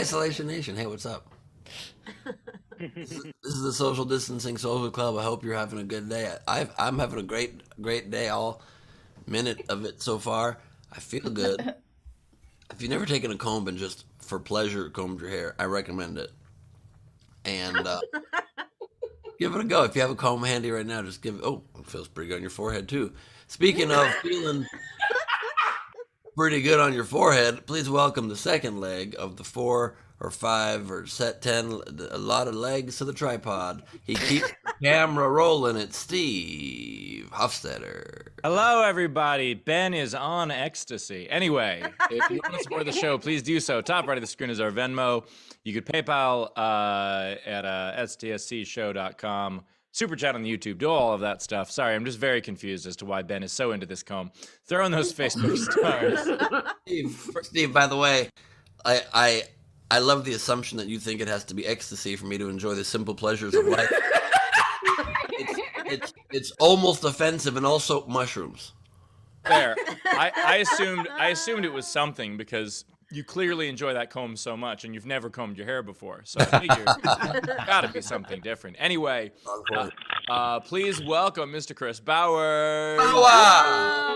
Isolation Nation, hey, what's up? This is the Social Distancing Social Club. I hope you're having a good day. I'm having a great day. All minute of it so far. I feel good. If you've never taken a comb and just for pleasure combed your hair, I recommend it. And give it a go. If you have a comb handy right now, just give it. Oh, it feels pretty good on your forehead too. Speaking of feeling pretty good on your forehead, please welcome the second leg of the 4 or 5 or 10, a lot of legs to the tripod. He keeps the camera rolling. It's Steve Hofstetter. Hello, everybody. Ben is on ecstasy. Anyway, if you want to support the show, please do so. Top right of the screen is our Venmo. You could PayPal at stscshow.com. Super chat on the YouTube. Do all of that stuff. Sorry, I'm just very confused as to why Ben is so into this comb. Throw in those Facebook stars. Steve, by the way, I love the assumption that you think it has to be ecstasy for me to enjoy the simple pleasures of life. It's almost offensive, and also mushrooms. There. I assumed it was something because you clearly enjoy that comb so much, and you've never combed your hair before. So I figured it's got to be something different. Anyway, please welcome Mr. Chris Bowers.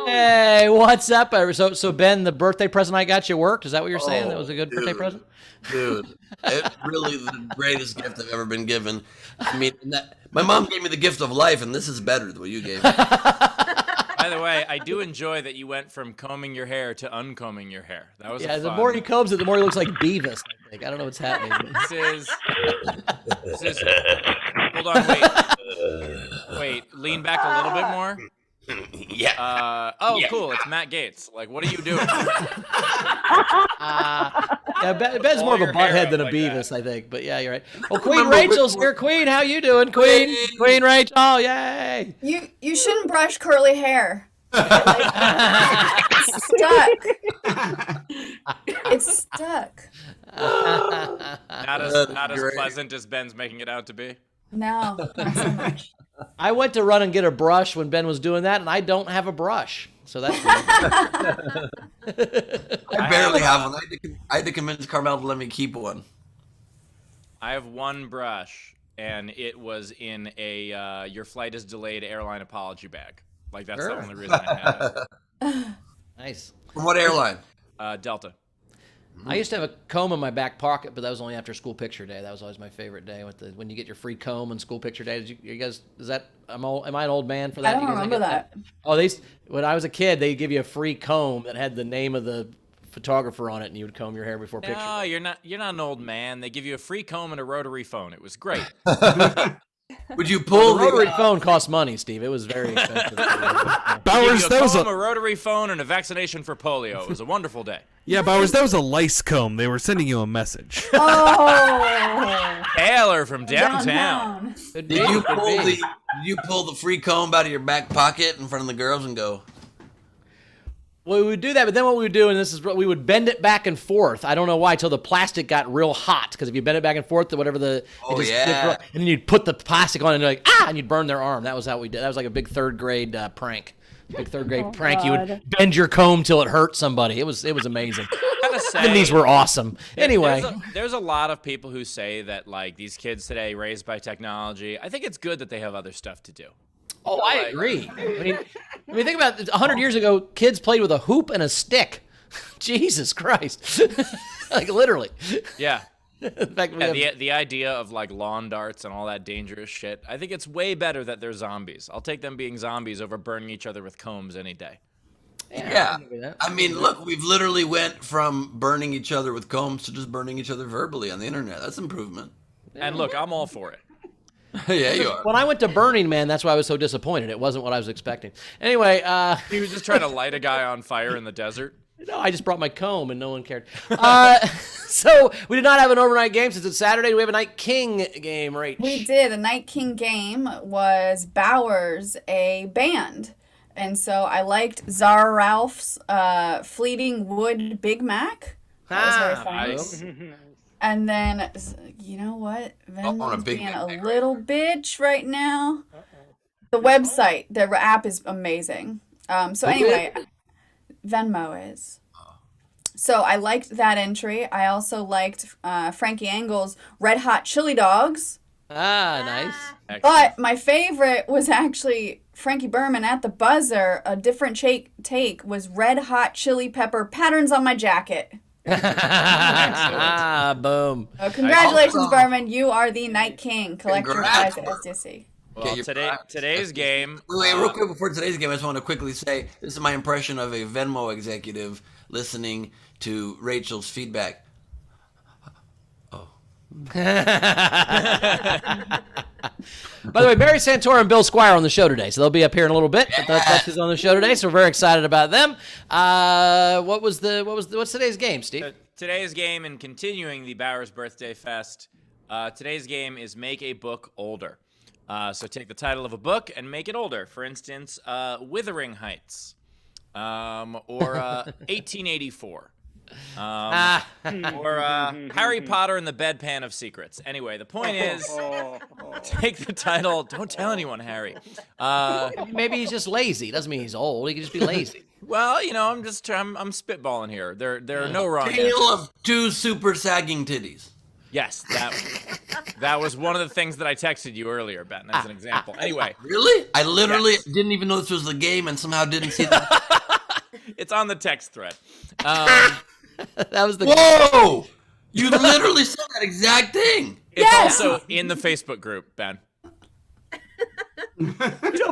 Hey, what's up? So Ben, the birthday present I got you worked? Is that what you're saying? That was a good birthday present? Dude, it's really the greatest gift I've ever been given. I mean, my mom gave me the gift of life, and this is better than what you gave me. By the way, I do enjoy that you went from combing your hair to uncombing your hair. That was the more he combs it, the more he looks like Beavis, I think. I don't know what's happening. This is. Hold on, wait. Lean back a little bit more. Yeah. Cool. It's Matt Gaetz. Like, what are you doing? Ben's more of a butthead than a Beavis, I think. But yeah, you're right. Well, Queen Rachel's here. Queen, how you doing, Queen? Queen Rachel, yay! You shouldn't brush curly hair. It's stuck. It's stuck. Not as pleasant as Ben's making it out to be. No, not so much. I went to run and get a brush when Ben was doing that, and I don't have a brush. So that's weird. I barely have one. I had to convince Carmel to let me keep one. I have one brush, and it was in a your flight is delayed airline apology bag. Like, that's the only reason I had it. Nice. From what airline? Delta. I used to have a comb in my back pocket, but that was only after school picture day. That was always my favorite day, when you get your free comb on school picture day. You guys, am I an old man for that? I don't remember that. Oh, when I was a kid, they'd give you a free comb that had the name of the photographer on it, and you would comb your hair before picture. No, you're not an old man. They give you a free comb and a rotary phone. It was great. Would you pull the rotary phone cost money, Steve? It was very expensive. Bowers, that was a rotary phone and a vaccination for polio. It was a wonderful day. Yeah, Bowers, that was a lice comb. They were sending you a message. Oh, Taylor from downtown. Did you pull the free comb out of your back pocket in front of the girls and go? Well, we would do that, but then what we would do, and this is what we would bend it back and forth. I don't know why, till the plastic got real hot. Because if you bend it back and forth, whatever and then you'd put the plastic on, and you're like, and you'd burn their arm. That was how we did. That was like a big third grade prank. Prank. God. You would bend your comb till it hurt somebody. It was amazing. Say, and these were awesome. Anyway, there's a lot of people who say that, like, these kids today raised by technology. I think it's good that they have other stuff to do. Oh, I agree. I mean, think about it. 100 years ago, kids played with a hoop and a stick. Jesus Christ. Like, literally. Yeah. In fact, the idea of, like, lawn darts and all that dangerous shit, I think it's way better that they're zombies. I'll take them being zombies over burning each other with combs any day. Yeah. I mean, look, we've literally went from burning each other with combs to just burning each other verbally on the internet. That's improvement. And look, I'm all for it. Yeah, you are. When I went to Burning Man, that's why I was so disappointed. It wasn't what I was expecting. Anyway, he was just trying to light a guy on fire in the desert. No, I just brought my comb and no one cared. So we did not have an overnight game since it's Saturday. We have a Night King game, right? We did. A Night King game was Bowers, a band. And so I liked Zara Ralph's Fleeting Wood Big Mac. That was very fun. Nice. And then, you know what? Venmo's being a Mac, little bitch right now. The website, the app is amazing. So anyway, Venmo is. So I liked that entry. I also liked Frankie Angle's Red Hot Chili Dogs. Ah, nice. Excellent. But my favorite was actually Frankie Berman at the buzzer. A different take was Red Hot Chili Pepper Patterns on My Jacket. Boom. So congratulations, Berman. You are the Night King. Collect your prize at SDSC. Well, today's game. Wait, real quick before today's game, I just want to quickly say this is my impression of a Venmo executive listening to Rachel's feedback. By the way, Barry Santora and Bill Squire on the show today, so they'll be up here in a little bit. But that's who's on the show today, so we're very excited about them. What's today's game, Steve? Today's game, and continuing the Bowers Birthday Fest, today's game is Make a Book Older. So take the title of a book and make it older. For instance, Wuthering Heights, or 1884. Or Harry Potter and the Bedpan of Secrets. Anyway, the point is, take the title. Don't tell anyone, Harry. Maybe he's just lazy. Doesn't mean he's old. He could just be lazy. Well, I'm spitballing here. There are no wrong answers. Tale of two super sagging titties. Yes, that was one of the things that I texted you earlier, Ben, as an example. Anyway. Really? I literally didn't even know this was the game and somehow didn't see that. It's on the text thread. That was the. Whoa! You literally said that exact thing. It's also in the Facebook group, Ben.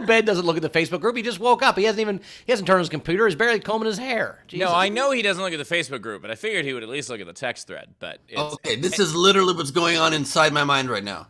Ben doesn't look at the Facebook group. He just woke up. He hasn't turned on his computer. He's barely combing his hair. Jesus. No, I know he doesn't look at the Facebook group, but I figured he would at least look at the text thread. But okay, this is literally what's going on inside my mind right now.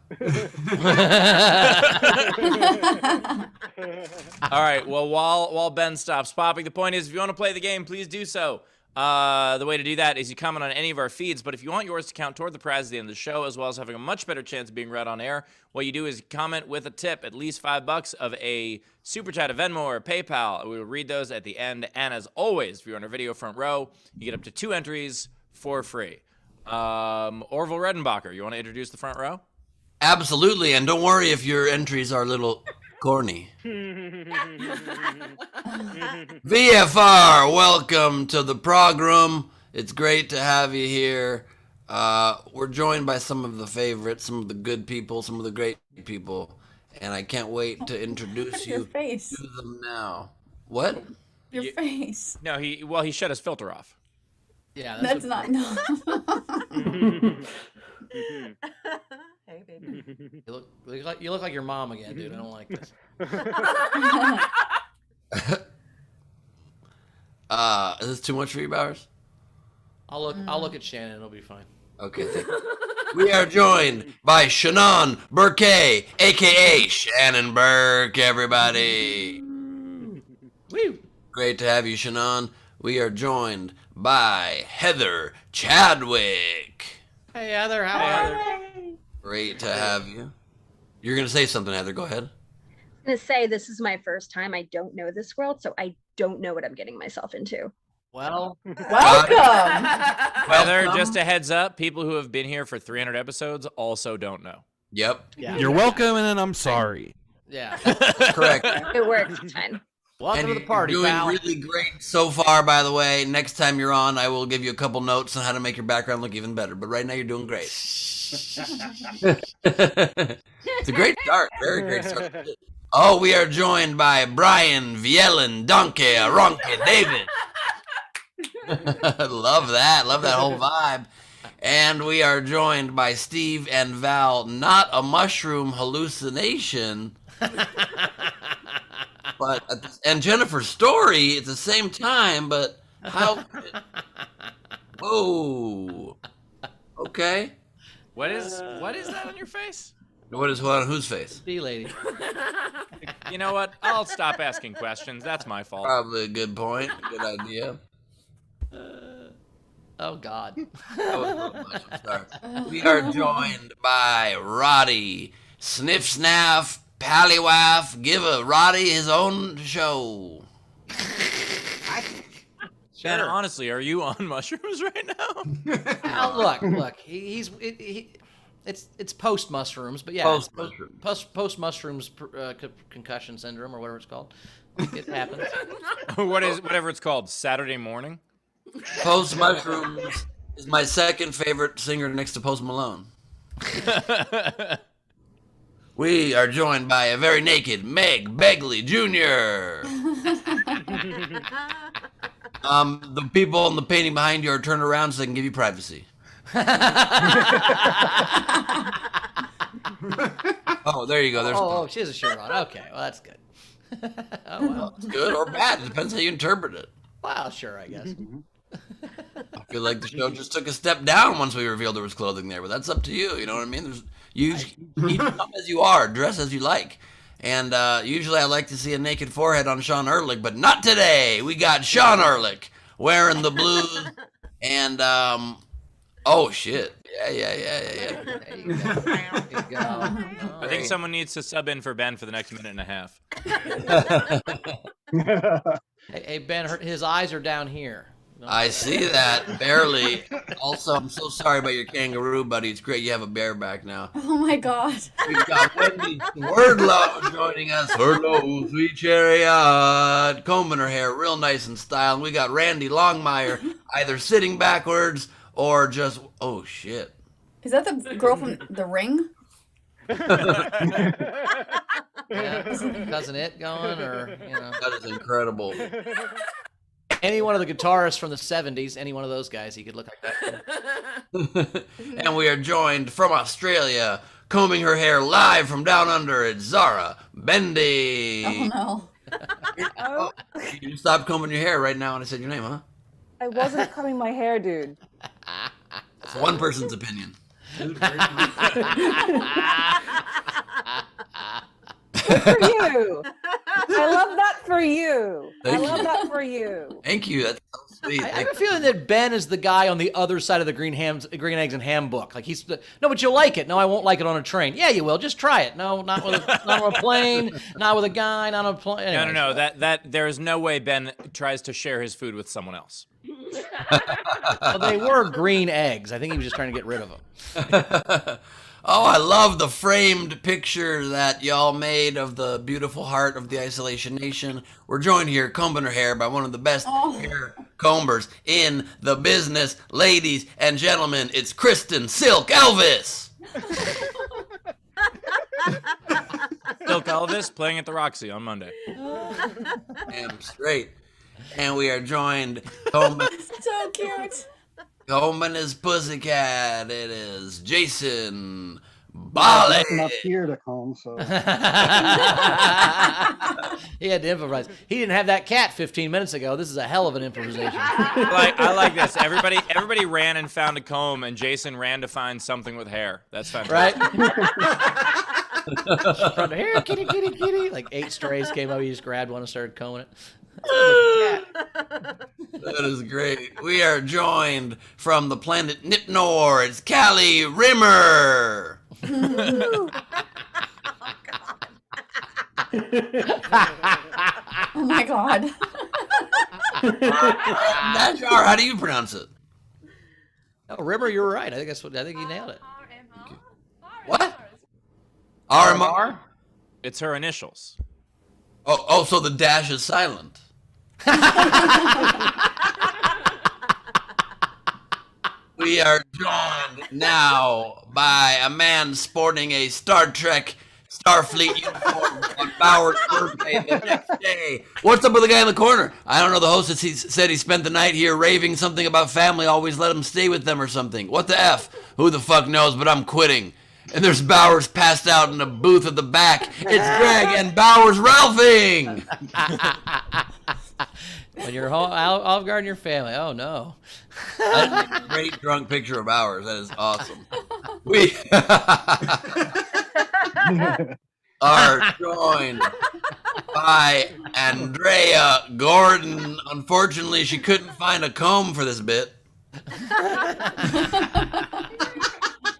All right. Well, while Ben stops popping, the point is, if you want to play the game, please do so. The way to do that is you comment on any of our feeds, but if you want yours to count toward the prize at the end of the show, as well as having a much better chance of being read on air, what you do is comment with a tip, at least $5 of a Super Chat, a Venmo, or a PayPal. We will read those at the end, and as always, if you're on our video front row, you get up to 2 entries for free. Orville Redenbacher, you want to introduce the front row? Absolutely, and don't worry if your entries are a little corny. VFR, welcome to the program. It's great to have you here. We're joined by some of the favorites, some of the good people, some of the great people, and I can't wait to introduce you to them now. What? Your face. No, he shut his filter off. Yeah, that's not. No. Hey, baby. You look like your mom again, dude. I don't like this. Is this too much for you, Bowers? I'll look at Shannon. It'll be fine. Okay, thank you. We are joined by Shannon Burke, a.k.a. Shannon Burke, everybody. Woo! Great to have you, Shannon. We are joined by Heather Chadwick. Hey, Heather. How are you? Great to have you. You're going to say something, Heather. Go ahead. I'm going to say this is my first time. I don't know this world, so I don't know what I'm getting myself into. Well, Welcome. Heather, just a heads up, people who have been here for 300 episodes also don't know. Yep. yeah. You're welcome, and then I'm sorry. Yeah. Correct. It works. It's fine. Welcome And to the party, you're doing pal. really great so far, by the way. Next time you're on, I will give you a couple notes on how to make your background look even better. But right now, you're doing great. It's a great start. Very great start. Oh, we are joined by Brian, Vielen, Donkey, Ronke, David. Love that. Love that whole vibe. And we are joined by Steve and Val, not a mushroom hallucination. And Jennifer Story at the same time, but how? Whoa. Okay. What is that on your face? What on whose face? See you, lady. You know what? I'll stop asking questions. That's my fault. Probably a good point. Good idea. Oh, God. That was a little much. I'm sorry. We are joined by Roddy. Sniff, snaff, pallywaff. Give a Roddy his own show. Ben, honestly, are you on mushrooms right now? Oh, look. It's post mushrooms, but yeah, post mushrooms concussion syndrome or whatever it's called. It happens. Whatever it's called, Saturday morning? Post Mushrooms is my second favorite singer next to Post Malone. We are joined by a very naked Meg Begley Jr. The people in the painting behind you are turned around so they can give you privacy. Oh, there you go. There's Oh, she has a shirt on. Okay, well that's good. Oh well. It's good or bad. It depends how you interpret it. Well, sure, I guess. I feel like the show just took a step down once we revealed there was clothing there, but that's up to you. You know what I mean? You come as you are, dress as you like. And usually I like to see a naked forehead on Sean Ehrlich, but not today. We got Sean Ehrlich wearing the blues and oh shit. Yeah. There you go. There you go. I think someone needs to sub in for Ben for the next minute and a half. Hey Ben, his eyes are down here. I see that, barely. Also, I'm so sorry about your kangaroo, buddy. It's great you have a bear back now. Oh my god. We've got Wendy Wordlow joining us. Hello, sweet chariot. Combing her hair real nice and styled. We got Randy Longmire either sitting backwards or just, oh shit. Is that the girl from The Ring? Yeah. Cousin It going, or That is incredible. any one of the guitarists from the '70s, any one of those guys, he could look like that. And we are joined from Australia, combing her hair live from down under, it's Zara Bendy. Oh no. Oh, You stopped combing your hair right now when I said your name, huh? I wasn't combing my hair, dude. It's one person's opinion. Good for you. I love that for you. Thank I love you. that for you. Thank you. That's so sweet. I have a feeling that Ben is the guy on the other side of the green eggs and ham book. Like he's no, but you'll like it. No, I won't like it on a train. Yeah, you will. Just try it. No, not on a plane. Not with a guy. Not on a plane. Anyways. No. That there is no way Ben tries to share his food with someone else. Well, they were green eggs. I think he was just trying to get rid of them. Oh, I love the framed picture that y'all made of the beautiful heart of the Isolation Nation. We're joined here, combing her hair, by one of the best hair combers in the business. Ladies and gentlemen, it's Kristen Silk Elvis. Silk Elvis playing at the Roxy on Monday. Damn straight. And we are joined, combing So cute. his pussycat. It is Jason Bali. Nothing up here to comb, so He had to improvise. He didn't have that cat 15 minutes ago. This is a hell of an improvisation. I like this. Everybody ran and found a comb, and Jason ran to find something with hair. That's fantastic. Right? From here, kitty, kitty, kitty. Like 8 strays came up. He just grabbed one and started combing it. That is great. We are joined from the planet Nipnor. It's Callie Rimmer. Oh my god. Nashar, how do you pronounce it? Oh, Rimmer, you were right. I think you nailed it. What? RMR? It's her initials. Oh, so the dash is silent. We are joined now by a man sporting a Star Trek Starfleet uniform on Bauer's birthday the next day. What's up with the guy in the corner? I don't know. The host said he spent the night here raving something about family. Always let him stay with them or something. What the F? Who the fuck knows, but I'm quitting. And there's Bowers passed out in a booth at the back. It's Greg and Bowers Ralphing. When you're off guard in your family. Oh, no. That's a great drunk picture of Bowers. That is awesome. We are joined by Andrea Gordon. Unfortunately, she couldn't find a comb for this bit.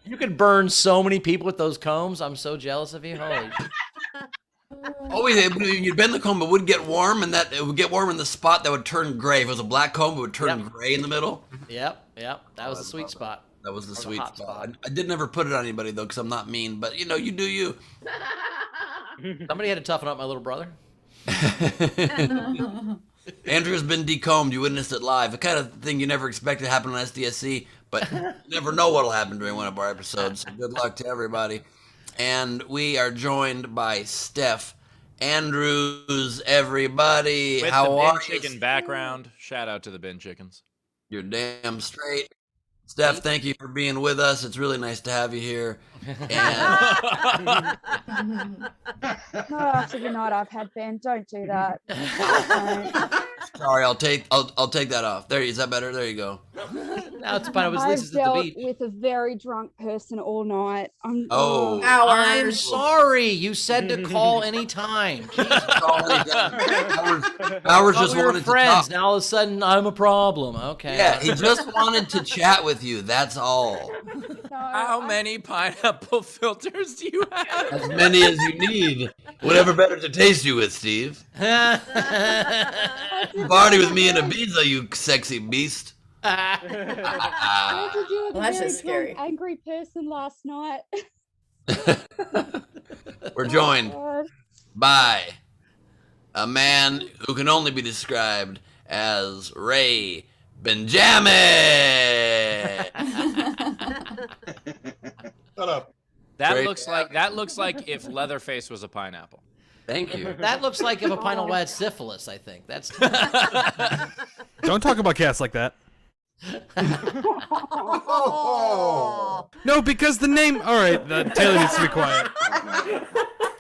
You could burn so many people with those combs. I'm so jealous of you. Holy shit. Always, you'd bend the comb, it would get warm, and that it would get warm in the spot that would turn gray. If it was a black comb, it would turn gray in the middle. Yep. That was the sweet spot. That was the Or the sweet hot spot. spot. I did never put it on anybody though, because I'm not mean. But you know, you do you. Somebody had to toughen up my little brother. Andrew's been decombed. You witnessed it live. The kind of thing you never expect to happen on SDSC, but you never know what'll happen during one of our episodes. So good luck to everybody. And we are joined by Steph Andrews, everybody. With How the are bin you? chicken background. Shout out to the bin chickens. You're damn straight. Steph, thank you for being with us. It's really nice to have you here. And Not after the night I've had, Ben. Don't do that. Don't. sorry, I'll take that off. There, is that better? There you go. Now it's fine. It was at least I've it's at the dealt beach. with a very drunk person all night. Oh. I'm Hours. sorry. You said to call anytime. Howard's just We were wanted to friends. talk. Now all of a sudden, I'm a problem. Okay. Yeah, he just wanted to chat with you. That's all. How many pineapple filters do you have? As many as you need. Whatever better to taste you with, Steve. Party with me in Ibiza, you sexy beast. I had to deal with Well, a that's very just scary. drunk, angry person last night. We're joined God. by a man who can only be described as Ray Benjamin. Shut up. That Great. looks like if Leatherface was a pineapple. Thank you. That looks like if a pineapple had syphilis, I think. That's Don't talk about cats like that. No, because the name. All right, Taylor needs to be quiet.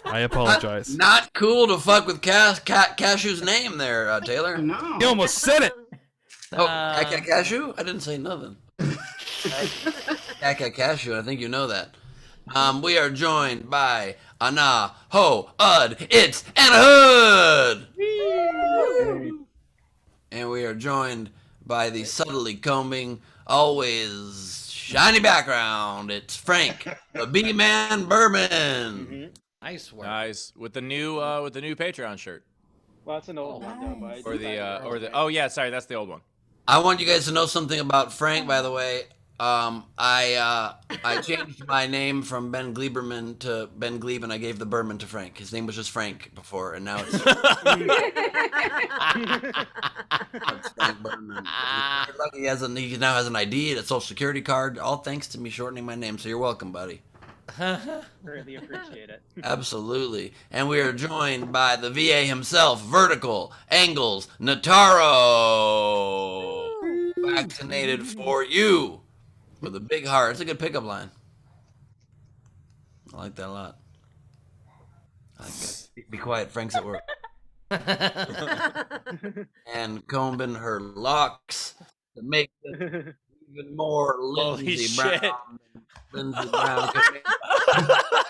I apologize. Not cool to fuck with Cashew's name there, Taylor. You almost said it. Oh, Cashew? I didn't say nothing. Cashew, I think you know that. We are joined by Anna Ho Ud. It's Anna Hood. And we are joined by the subtly combing, always shiny background. It's Frank, the B-Man Bourbon. nice work. Nice with the new Patreon shirt Well, that's an old one though, but or the oh yeah, sorry, that's the old one. I want you guys to know something about Frank, by the way. I changed my name from Ben Gleberman to Ben Glebe, and I gave the Berman to Frank. His name was just Frank before, and now it's, it's Frank Berman. He's lucky he now has an ID, a social security card, all thanks to me shortening my name. So you're welcome, buddy. greatly appreciate it. Absolutely. And we are joined by the VA himself, Vertical Angles Nataro. Vaccinated for you. With a big heart. It's a good pickup line. I like that a lot. I like that. Be quiet. Frank's at work. And combing her locks to make them even more Holy Lindsey shit. Brown. Lindsey Brown.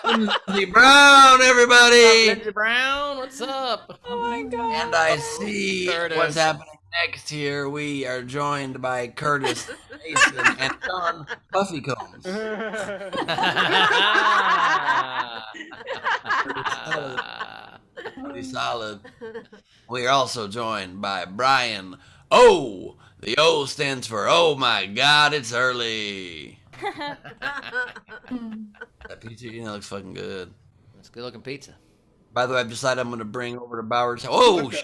Lindsey Brown, everybody. Lindsey Brown, what's up? Oh my god. And I see Curtis. what's happening next here. We are joined by Curtis Mason and John Buffy Combs. Pretty solid. We are also joined by Brian O. The O stands for Oh my God, it's early. That pizza, looks fucking good. It's good looking pizza. By the way, I've decided I'm going to bring over to Bowers. Oh, shit.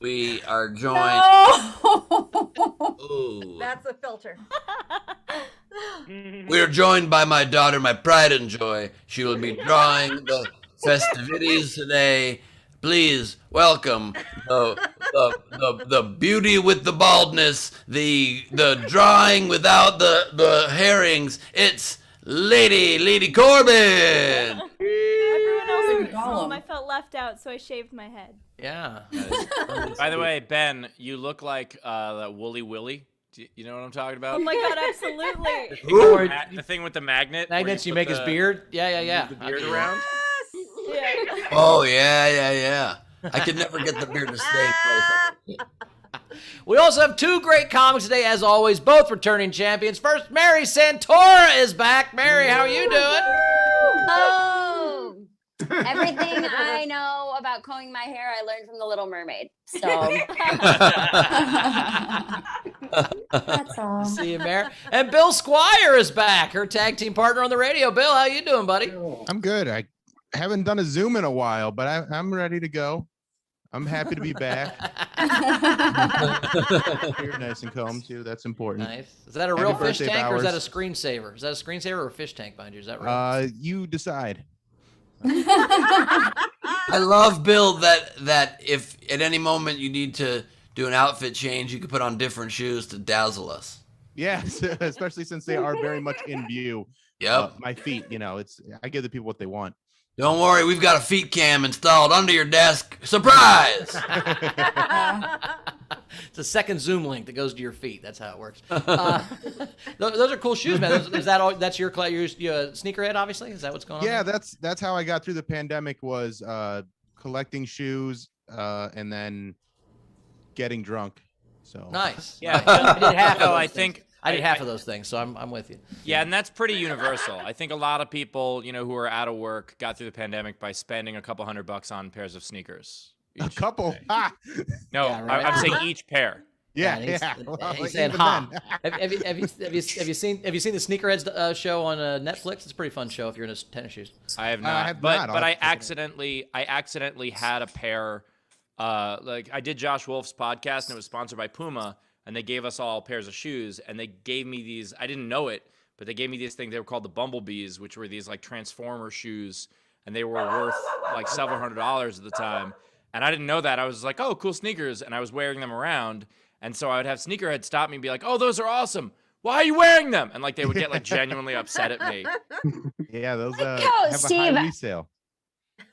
We are joined. Ooh. That's a filter. We are joined by my daughter, my pride and joy. She will be drawing the festivities today. Please welcome the beauty with the baldness, the drawing without the herrings. It's Lady Corbin. Everyone else Like a was home. golem. I felt left out, so I shaved my head. Yeah. By the way, Ben, you look like that Wooly Willy. Do you know what I'm talking about? Oh my god, absolutely. The thing with the magnet. where Magnets, you put make his the- beard? Yeah. The beard around. Yeah. Oh yeah. I could never get the beard to stay in place. We also have two great comics today, as always, both returning champions. First, Mary Santora is back. Mary, how are you doing? Oh, everything I know about combing my hair, I learned from The Little Mermaid. So That's all. See you, Mary. And Bill Squire is back, her tag team partner on the radio. Bill, how you doing, buddy? I'm good. I haven't done a Zoom in a while, but I'm ready to go. I'm happy to be back. You're nice and calm too. That's important. Nice. Is that a Happy real fish birthday, tank or is that a Bowers. screensaver? Is that a screensaver or a fish tank behind you? Is that real? You decide. I love Bill that if at any moment you need to do an outfit change, you can put on different shoes to dazzle us. Yes, especially since they are very much in view. Yep. My feet, I give the people what they want. Don't worry, we've got a feet cam installed under your desk. Surprise! It's a second Zoom link that goes to your feet. That's how it works. Those are cool shoes, man. Is that all? That's your sneakerhead, obviously. Is that what's going on? Yeah, that's how I got through the pandemic was collecting shoes and then getting drunk. So Nice. Yeah. I did half of No, those I things. think I did half of those things, so I'm with you. Yeah, and that's pretty universal. I think a lot of people, who are out of work got through the pandemic by spending a couple $100 on pairs of sneakers. A couple. Ha! No, Yeah, right. I'm saying each pair. Yeah. He's Well, saying even ha. then. Have you seen the Sneakerheads show on Netflix? It's a pretty fun show if you're into tennis shoes. I have I not, have but not. I'll but have I to check it accidentally had a pair. Like I did Josh Wolf's podcast and it was sponsored by Puma, and they gave us all pairs of shoes, and they gave me these. I didn't know it, but they gave me these things. They were called the Bumblebees, which were these like Transformer shoes, and they were worth like several $100s at the time. And I didn't know that. I was like, oh, cool sneakers, and I was wearing them around. And so I would have sneakerheads stop me and be like, oh, those are awesome. Why are you wearing them? And like they would get like genuinely upset at me. Yeah, those Yo, have a Steve. high resale.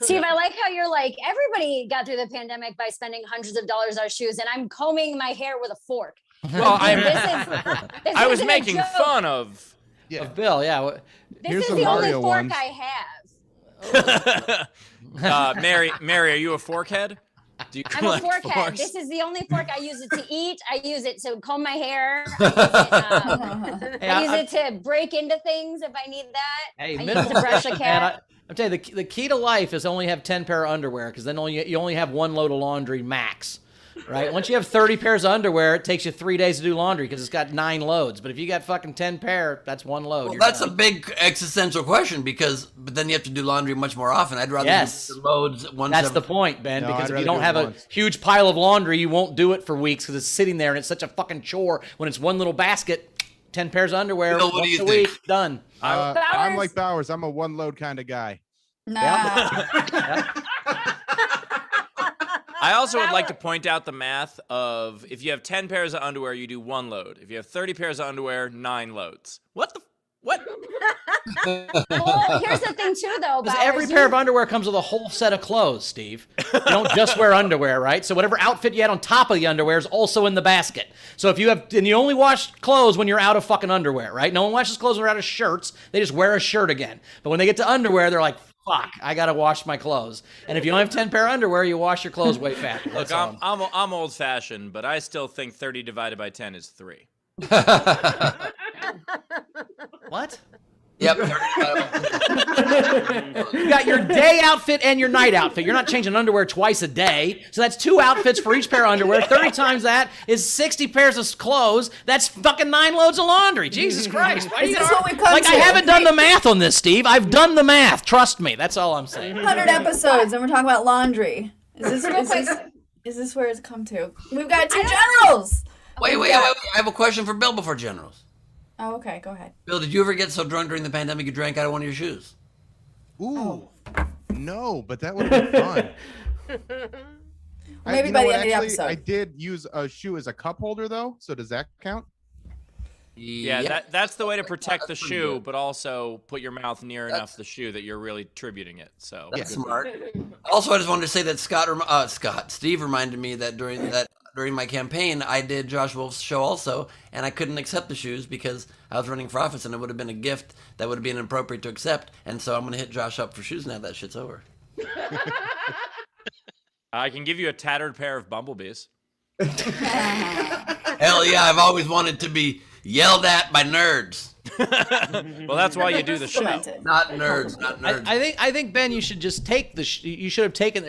Steve, I like how you're like, everybody got through the pandemic by spending hundreds of dollars on shoes, and I'm combing my hair with a fork. Well, This I was isn't a making joke. fun of. Yeah. Of Bill, yeah. This Here's is some the only Mario fork ones. I have. Mary, are you a forkhead? Do you I'm a collect forkhead. forks? This is the only fork I use it to eat. I use it to comb my hair. I use it to break into things if I need that. Hey, I use minimal it to brush a man, cat. I'm telling you, the key to life is only have 10 pair of underwear, because then you only have one load of laundry max, right? Once you have 30 pairs of underwear, it takes you 3 days to do laundry because it's got 9 loads. But if you got fucking 10 pair, that's one load. Well, You're that's done. a big existential question but then you have to do laundry much more often. I'd rather Yes. do the loads once. That's every- the point, Ben, No, because I'd if rather you do don't it have a once. huge pile of laundry, you won't do it for weeks because it's sitting there and it's such a fucking chore. When it's one little basket, 10 pairs of underwear, Bill, what do once you a think? week, done. I'm Bowers. like Bowers. I'm a one load kind of guy. Nah. I also would like to point out the math of if you have 10 pairs of underwear, you do 1 load. If you have 30 pairs of underwear, 9 loads. What? Well, here's the thing too, though. Because Bowers, every pair of underwear comes with a whole set of clothes, Steve. You don't just wear underwear, right? So whatever outfit you had on top of the underwear is also in the basket. So if you have, and you only wash clothes when you're out of fucking underwear, right? No one washes clothes when they're out of shirts. They just wear a shirt again. But when they get to underwear, they're like, fuck, I gotta wash my clothes. And if you don't have 10 pair of underwear, you wash your clothes way faster. Look, I'm old fashioned, but I still think 30 divided by 10 is 3. What? Yep. You got your day outfit and your night outfit. You're not changing underwear twice a day. So that's 2 outfits for each pair of underwear. 30 times that is 60 pairs of clothes. That's fucking 9 loads of laundry. Jesus Christ. Why Is this what we come like, to? I haven't done the math on this, Steve. I've done the math. Trust me. That's all I'm saying. 100 episodes and we're talking about laundry. Is this where it's come to? We've got 2 generals. Wait. I have a question for Bill before generals. Oh, okay. Go ahead. Bill, did you ever get so drunk during the pandemic you drank out of one of your shoes? Ooh, no, but that would have been fun. Maybe You by know the what, end of the actually, episode. I did use a shoe as a cup holder, though. So does that count? Yeah, that's the way to protect the That's pretty shoe, good. but also put your mouth near enough the shoe that you're really tributing it. So That's smart. Also, I just wanted to say that Steve reminded me that during my campaign, I did Josh Wolf's show also, and I couldn't accept the shoes because I was running for office, and it would have been a gift that would have been inappropriate to accept. And so I'm going to hit Josh up for shoes now that shit's over. I can give you a tattered pair of Bumblebees. Hell yeah, I've always wanted to be yelled at by nerds. Well, that's why you do the show. Cemented. Not nerds. I think Ben, you should just take you should have taken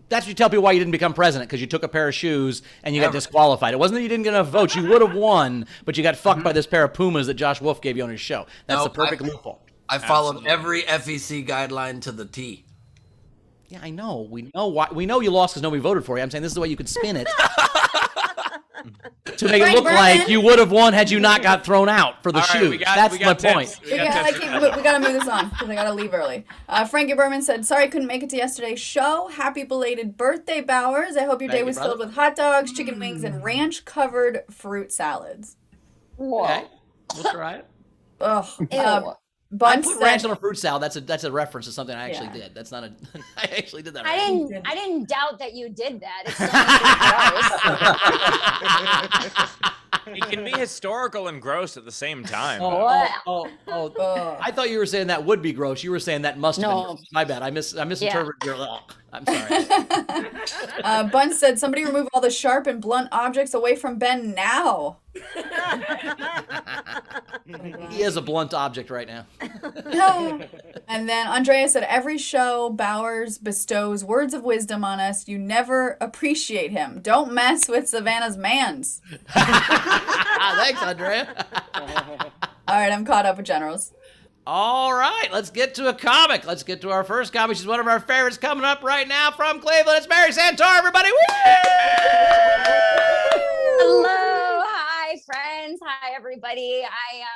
that's what you tell people why you didn't become president, because you took a pair of shoes and you got disqualified. It wasn't that you didn't get enough votes. You would have won, but you got fucked by this pair of Pumas that Josh Wolf gave you on his show. That's the perfect loophole. I followed every FEC guideline to the T. Yeah, I know. We know why. We know you lost because nobody voted for you. I'm saying this is the way you could spin it to make it look like you would have won had you not got thrown out for the shoe. That's my point. We gotta move this on because I gotta leave early. Frankie Berman said, "Sorry, couldn't make it to yesterday's show. Happy belated birthday, Bowers. I hope your day was filled with hot dogs, chicken wings, and ranch-covered fruit salads." Whoa. Okay, we'll try it. Ugh. I put ranch on a fruit salad. That's a reference to something I actually did. That's not a. I actually did that. I didn't doubt that you did that. It's so It can be historical and gross at the same time. I thought you were saying that would be gross. You were saying that must have been gross. My bad. I misinterpreted your. I'm sorry. Bun said, "Somebody remove all the sharp and blunt objects away from Ben now." He is a blunt object right now. No. And then Andrea said, "Every show, Bowers bestows words of wisdom on us. You never appreciate him. Don't mess with Savannah's mans." Thanks, Andrea. All right, I'm caught up with generals. All right, let's get to a comic. Let's get to our first comic. She's one of our favorites coming up right now from Cleveland. It's Mary Santora, everybody. Woo! Hello, hi friends, hi everybody. I am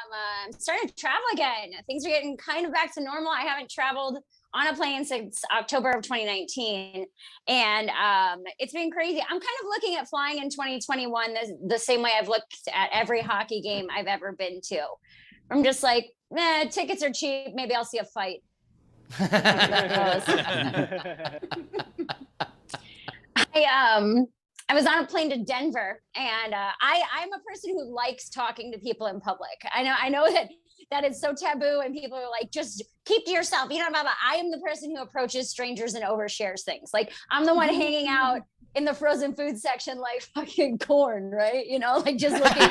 starting to travel again. Things are getting kind of back to normal. I haven't traveled on a plane since October of 2019, and it's been crazy. I'm kind of looking at flying in 2021 the same way I've looked at every hockey game I've ever been to. I'm just like, tickets are cheap. Maybe I'll see a fight. I was on a plane to Denver, and I'm a person who likes talking to people in public. I know that it's so taboo, and people are like, just keep to yourself. You know, blah, blah. I am the person who approaches strangers and overshares things. Like, I'm the one hanging out in the frozen food section like fucking corn, right? You know, like just looking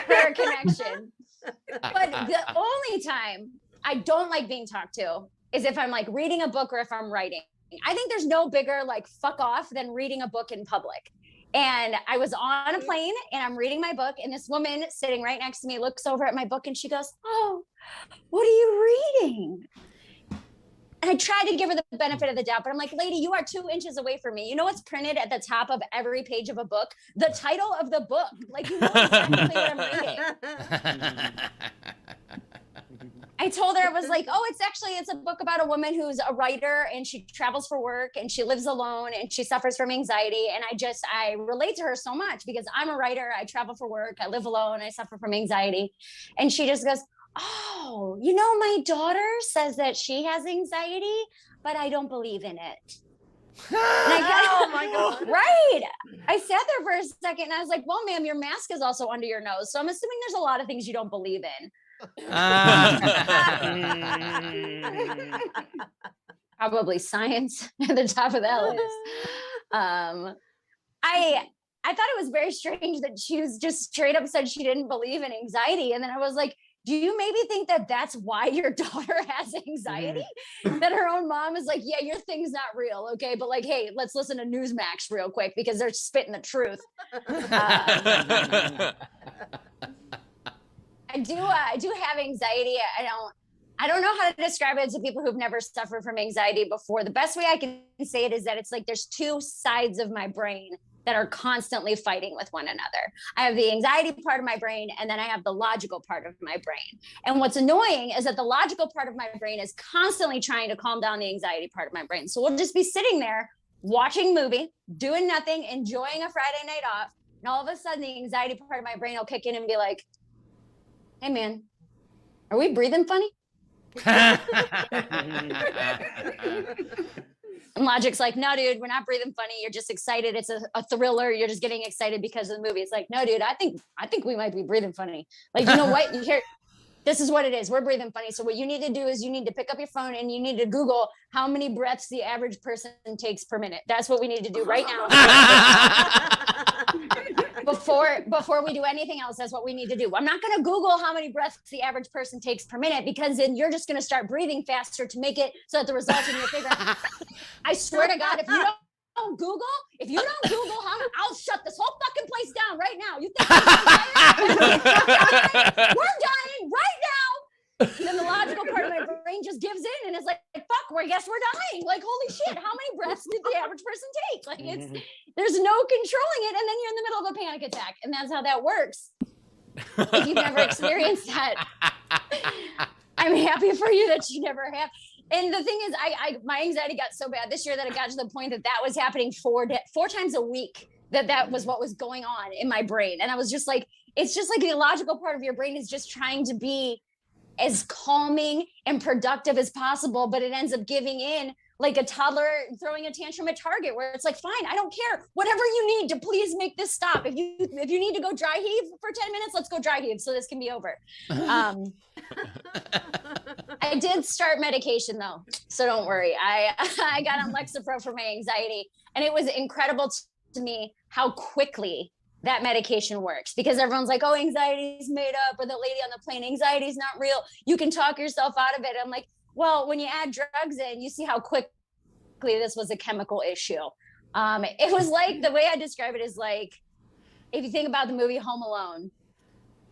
for a connection. But the only time I don't like being talked to is if I'm like reading a book or if I'm writing. I think there's no bigger like fuck off than reading a book in public. And I was on a plane and I'm reading my book, and this woman sitting right next to me looks over at my book and she goes, "Oh, what are you reading?" And I tried to give her the benefit of the doubt, but I'm like, "Lady, you are 2 inches away from me. You know what's printed at the top of every page of a book? The title of the book. Like, you know exactly what I'm reading." I told her, I was like, "Oh, it's a book about a woman who's a writer, and she travels for work, and she lives alone, and she suffers from anxiety." And I relate to her so much because I'm a writer. I travel for work. I live alone. I suffer from anxiety. And she just goes, "Oh, you know, my daughter says that she has anxiety, but I don't believe in it." Oh my God. Right. I sat there for a second and I was like, "Well, ma'am, your mask is also under your nose. So I'm assuming there's a lot of things you don't believe in." Probably science at the top of that list. I thought it was very strange that she was just straight up said she didn't believe in anxiety. And then I was like, "Do you maybe think that that's why your daughter has anxiety?" That her own mom is like, "Yeah, your thing's not real, okay? But like, hey, let's listen to Newsmax real quick because they're spitting the truth." I do have anxiety. I don't know how to describe it to people who've never suffered from anxiety before. The best way I can say it is that it's like there's two sides of my brain that are constantly fighting with one another. I have the anxiety part of my brain, and then I have the logical part of my brain. And what's annoying is that the logical part of my brain is constantly trying to calm down the anxiety part of my brain. So we'll just be sitting there watching a movie, doing nothing, enjoying a Friday night off, and all of a sudden the anxiety part of my brain will kick in and be like, "Hey man, are we breathing funny?" And logic's like, "No, dude, we're not breathing funny. You're just excited. It's a thriller. You're just getting excited because of the movie." It's like, "No, dude, I think we might be breathing funny. Like, you know what? This is what it is. We're breathing funny. So what you need to do is you need to pick up your phone and you need to Google how many breaths the average person takes per minute. That's what we need to do right now." Before we do anything else, that's what we need to do. I'm not going to Google how many breaths the average person takes per minute, because then you're just going to start breathing faster to make it so that the results in your favor. I swear to God, if you don't Google how, I'll shut this whole fucking place down right now. You think we're dying right now? And then the logical part of my brain just gives in and it's like, fuck, I guess we're dying. Like, holy shit, how many controlling it, and then you're in the middle of a panic attack, and that's how that works. If you've never experienced that, I'm happy for you that you never have. And the thing is, my anxiety got so bad this year that it got to the point that was happening four times a week. That was what was going on in my brain, and I was just like, it's just like the illogical part of your brain is just trying to be as calming and productive as possible, but it ends up giving in like a toddler throwing a tantrum at Target, where it's like, fine, I don't care, whatever you need to please make this stop. If you need to go dry heave for 10 minutes, let's go dry heave so this can be over. I did start medication though, so don't worry. I got on Lexapro for my anxiety, and it was incredible to me how quickly that medication works, because everyone's like, oh, anxiety's made up, or the lady on the plane, anxiety's not real, you can talk yourself out of it. I'm like, well, when you add drugs in, you see how quickly this was a chemical issue. It was like, the way I describe it is like, if you think about the movie Home Alone,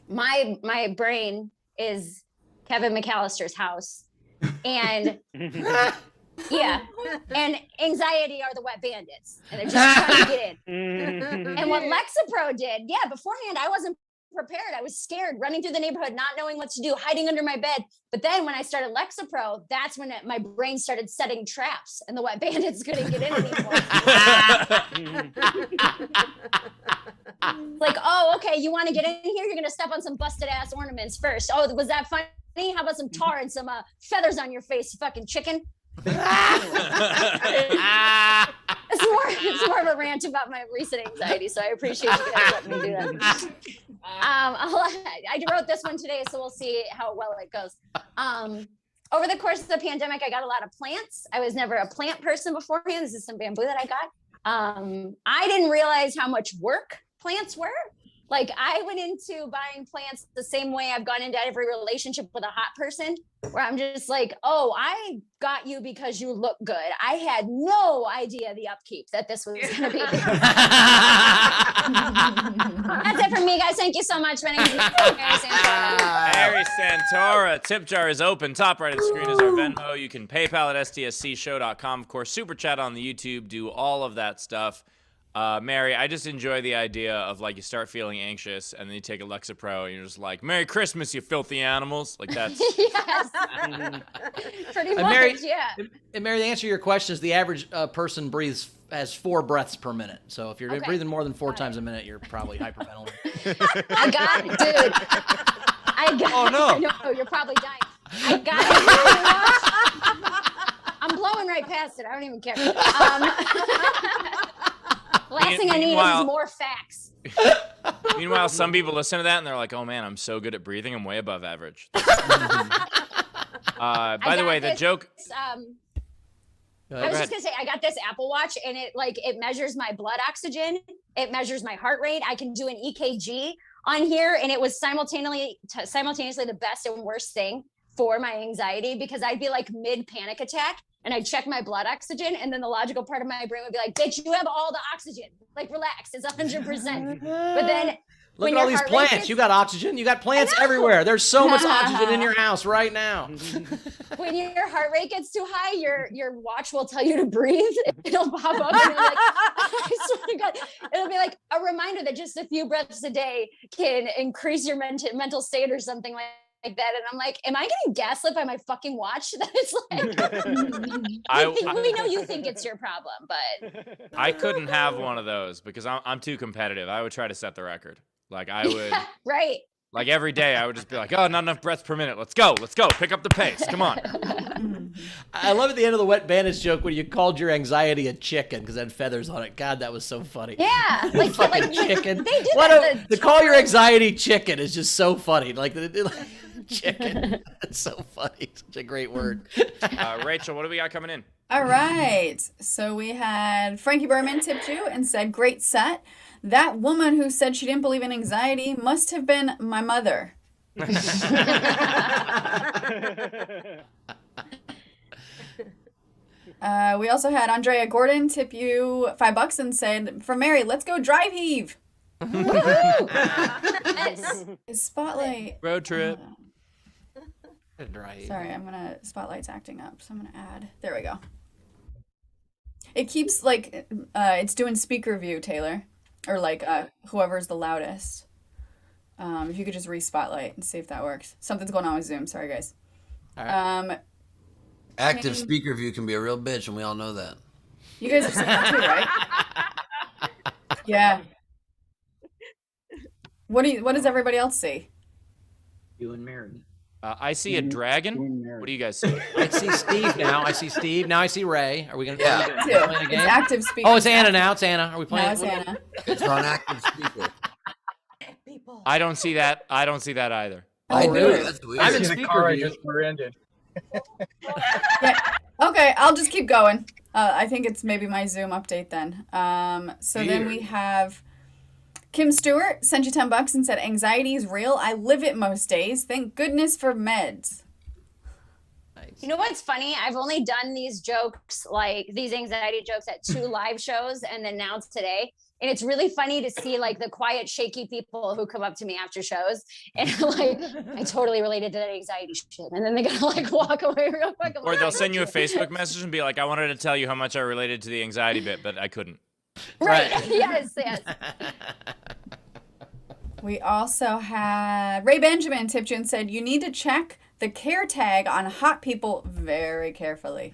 my brain is Kevin McAllister's house, and yeah, and anxiety are the wet bandits, and they're just trying to get in. And what Lexapro did, beforehand I wasn't prepared. I was scared, running through the neighborhood, not knowing what to do, hiding under my bed. But then when I started Lexapro, that's when my brain started setting traps, and the wet bandits couldn't get in anymore. Like, oh, okay, you want to get in here? You're going to step on some busted ass ornaments first. Oh, was that funny? How about some tar and some feathers on your face, you fucking chicken? It's more of a rant about my recent anxiety, so I appreciate you guys letting me do that. I wrote this one today, so we'll see how well it goes. Over the course of the pandemic, I got a lot of plants. I was never a plant person beforehand. This is some bamboo that I got. I didn't realize how much work plants were. Like, I went into buying plants the same way I've gone into every relationship with a hot person, where I'm just like, oh, I got you because you look good. I had no idea the upkeep that this was going to be. That's it from me, guys. Thank you so much. My name is Mary Santora. Mary Santora. Tip jar is open. Top right of the screen is our Venmo. You can PayPal at stscshow.com. Of course, super chat on the YouTube. Do all of that stuff. Mary, I just enjoy the idea of, like, you start feeling anxious and then you take a Lexapro and you're just like, Merry Christmas, you filthy animals. Like, that's yes. Pretty much, Mary, yeah. And Mary, the answer to your question is the average person has 4 breaths per minute. So if you're breathing more than 4 times a minute, you're probably hyperventilating. Oh no. No, you're probably dying. I'm blowing right past it. I don't even care. Last thing I need is more facts. Meanwhile, some people listen to that and they're like, oh man, I'm so good at breathing. I'm way above average. By the way, the joke. I was just going to say, I got this Apple Watch, and it measures my blood oxygen. It measures my heart rate. I can do an EKG on here, and it was simultaneously the best and worst thing for my anxiety, because I'd be like mid panic attack and I'd check my blood oxygen, and then the logical part of my brain would be like, bitch, you have all the oxygen. Like, relax, it's 100%. But then look at all these plants. You got oxygen. You got plants everywhere. There's so much oxygen in your house right now. When your heart rate gets too high, your watch will tell you to breathe. It'll pop up and you're like, I swear to God, it'll be like a reminder that just a few breaths a day can increase your mental state or something like that. And I'm like, am I getting gaslit by my fucking watch? That it's like, we know you think it's your problem, but I couldn't have one of those because I'm too competitive. I would try to set the record. Like, I would. Right. Like, every day I would just be like, oh, not enough breaths per minute. Let's go. Pick up the pace. Come on. I love at the end of the wet bandits joke when you called your anxiety a chicken because it had feathers on it. God, that was so funny. Yeah. Fucking chicken. They do that. To call your anxiety chicken is just so funny. Like chicken. It's so funny. Such a great word. Rachel, what do we got coming in? All right. So we had Frankie Berman tipped you and said, great set. That woman who said she didn't believe in anxiety must have been my mother. We also had Andrea Gordon tip you $5 and said, for Mary, let's go drive heave. Spotlight. Road trip. Sorry, Spotlight's acting up, so I'm gonna add. There we go. It keeps it's doing speaker view, Taylor. or like whoever's the loudest. If you could just re-spotlight and see if that works. Something's going on with Zoom. Sorry, guys. All right. Active speaker view can be a real bitch, and we all know that. You guys have seen that too, right? Yeah. What does everybody else see? You and Mary. I see a dragon. What do you guys see? I see Steve now. I see Steve. Now I see Ray. Are we going to Yeah. play the game? It's active speaker. Oh, it's Anna now. It's Anna. Are we playing? Now it's Anna. It's on active speaker. I don't see that. I don't see that either. I do. really? That's weird. I'm in The speaker car I view. just rear-ended. Yeah. Okay, I'll just keep going. I think it's maybe my Zoom update then. So then we have Kim Stewart sent you $10 and said, anxiety is real. I live it most days. Thank goodness for meds. You know what's funny? I've only done these jokes, like these anxiety jokes at 2 live shows and then now today. And it's really funny to see like the quiet, shaky people who come up to me after shows and like, I totally related to that anxiety shit. And then they're gonna like walk away real quick. Or they'll send you a Facebook message and be like, I wanted to tell you how much I related to the anxiety bit, but I couldn't. Right. Yes. We also had Ray Benjamin tipped you and said, you need to check the care tag on hot people very carefully.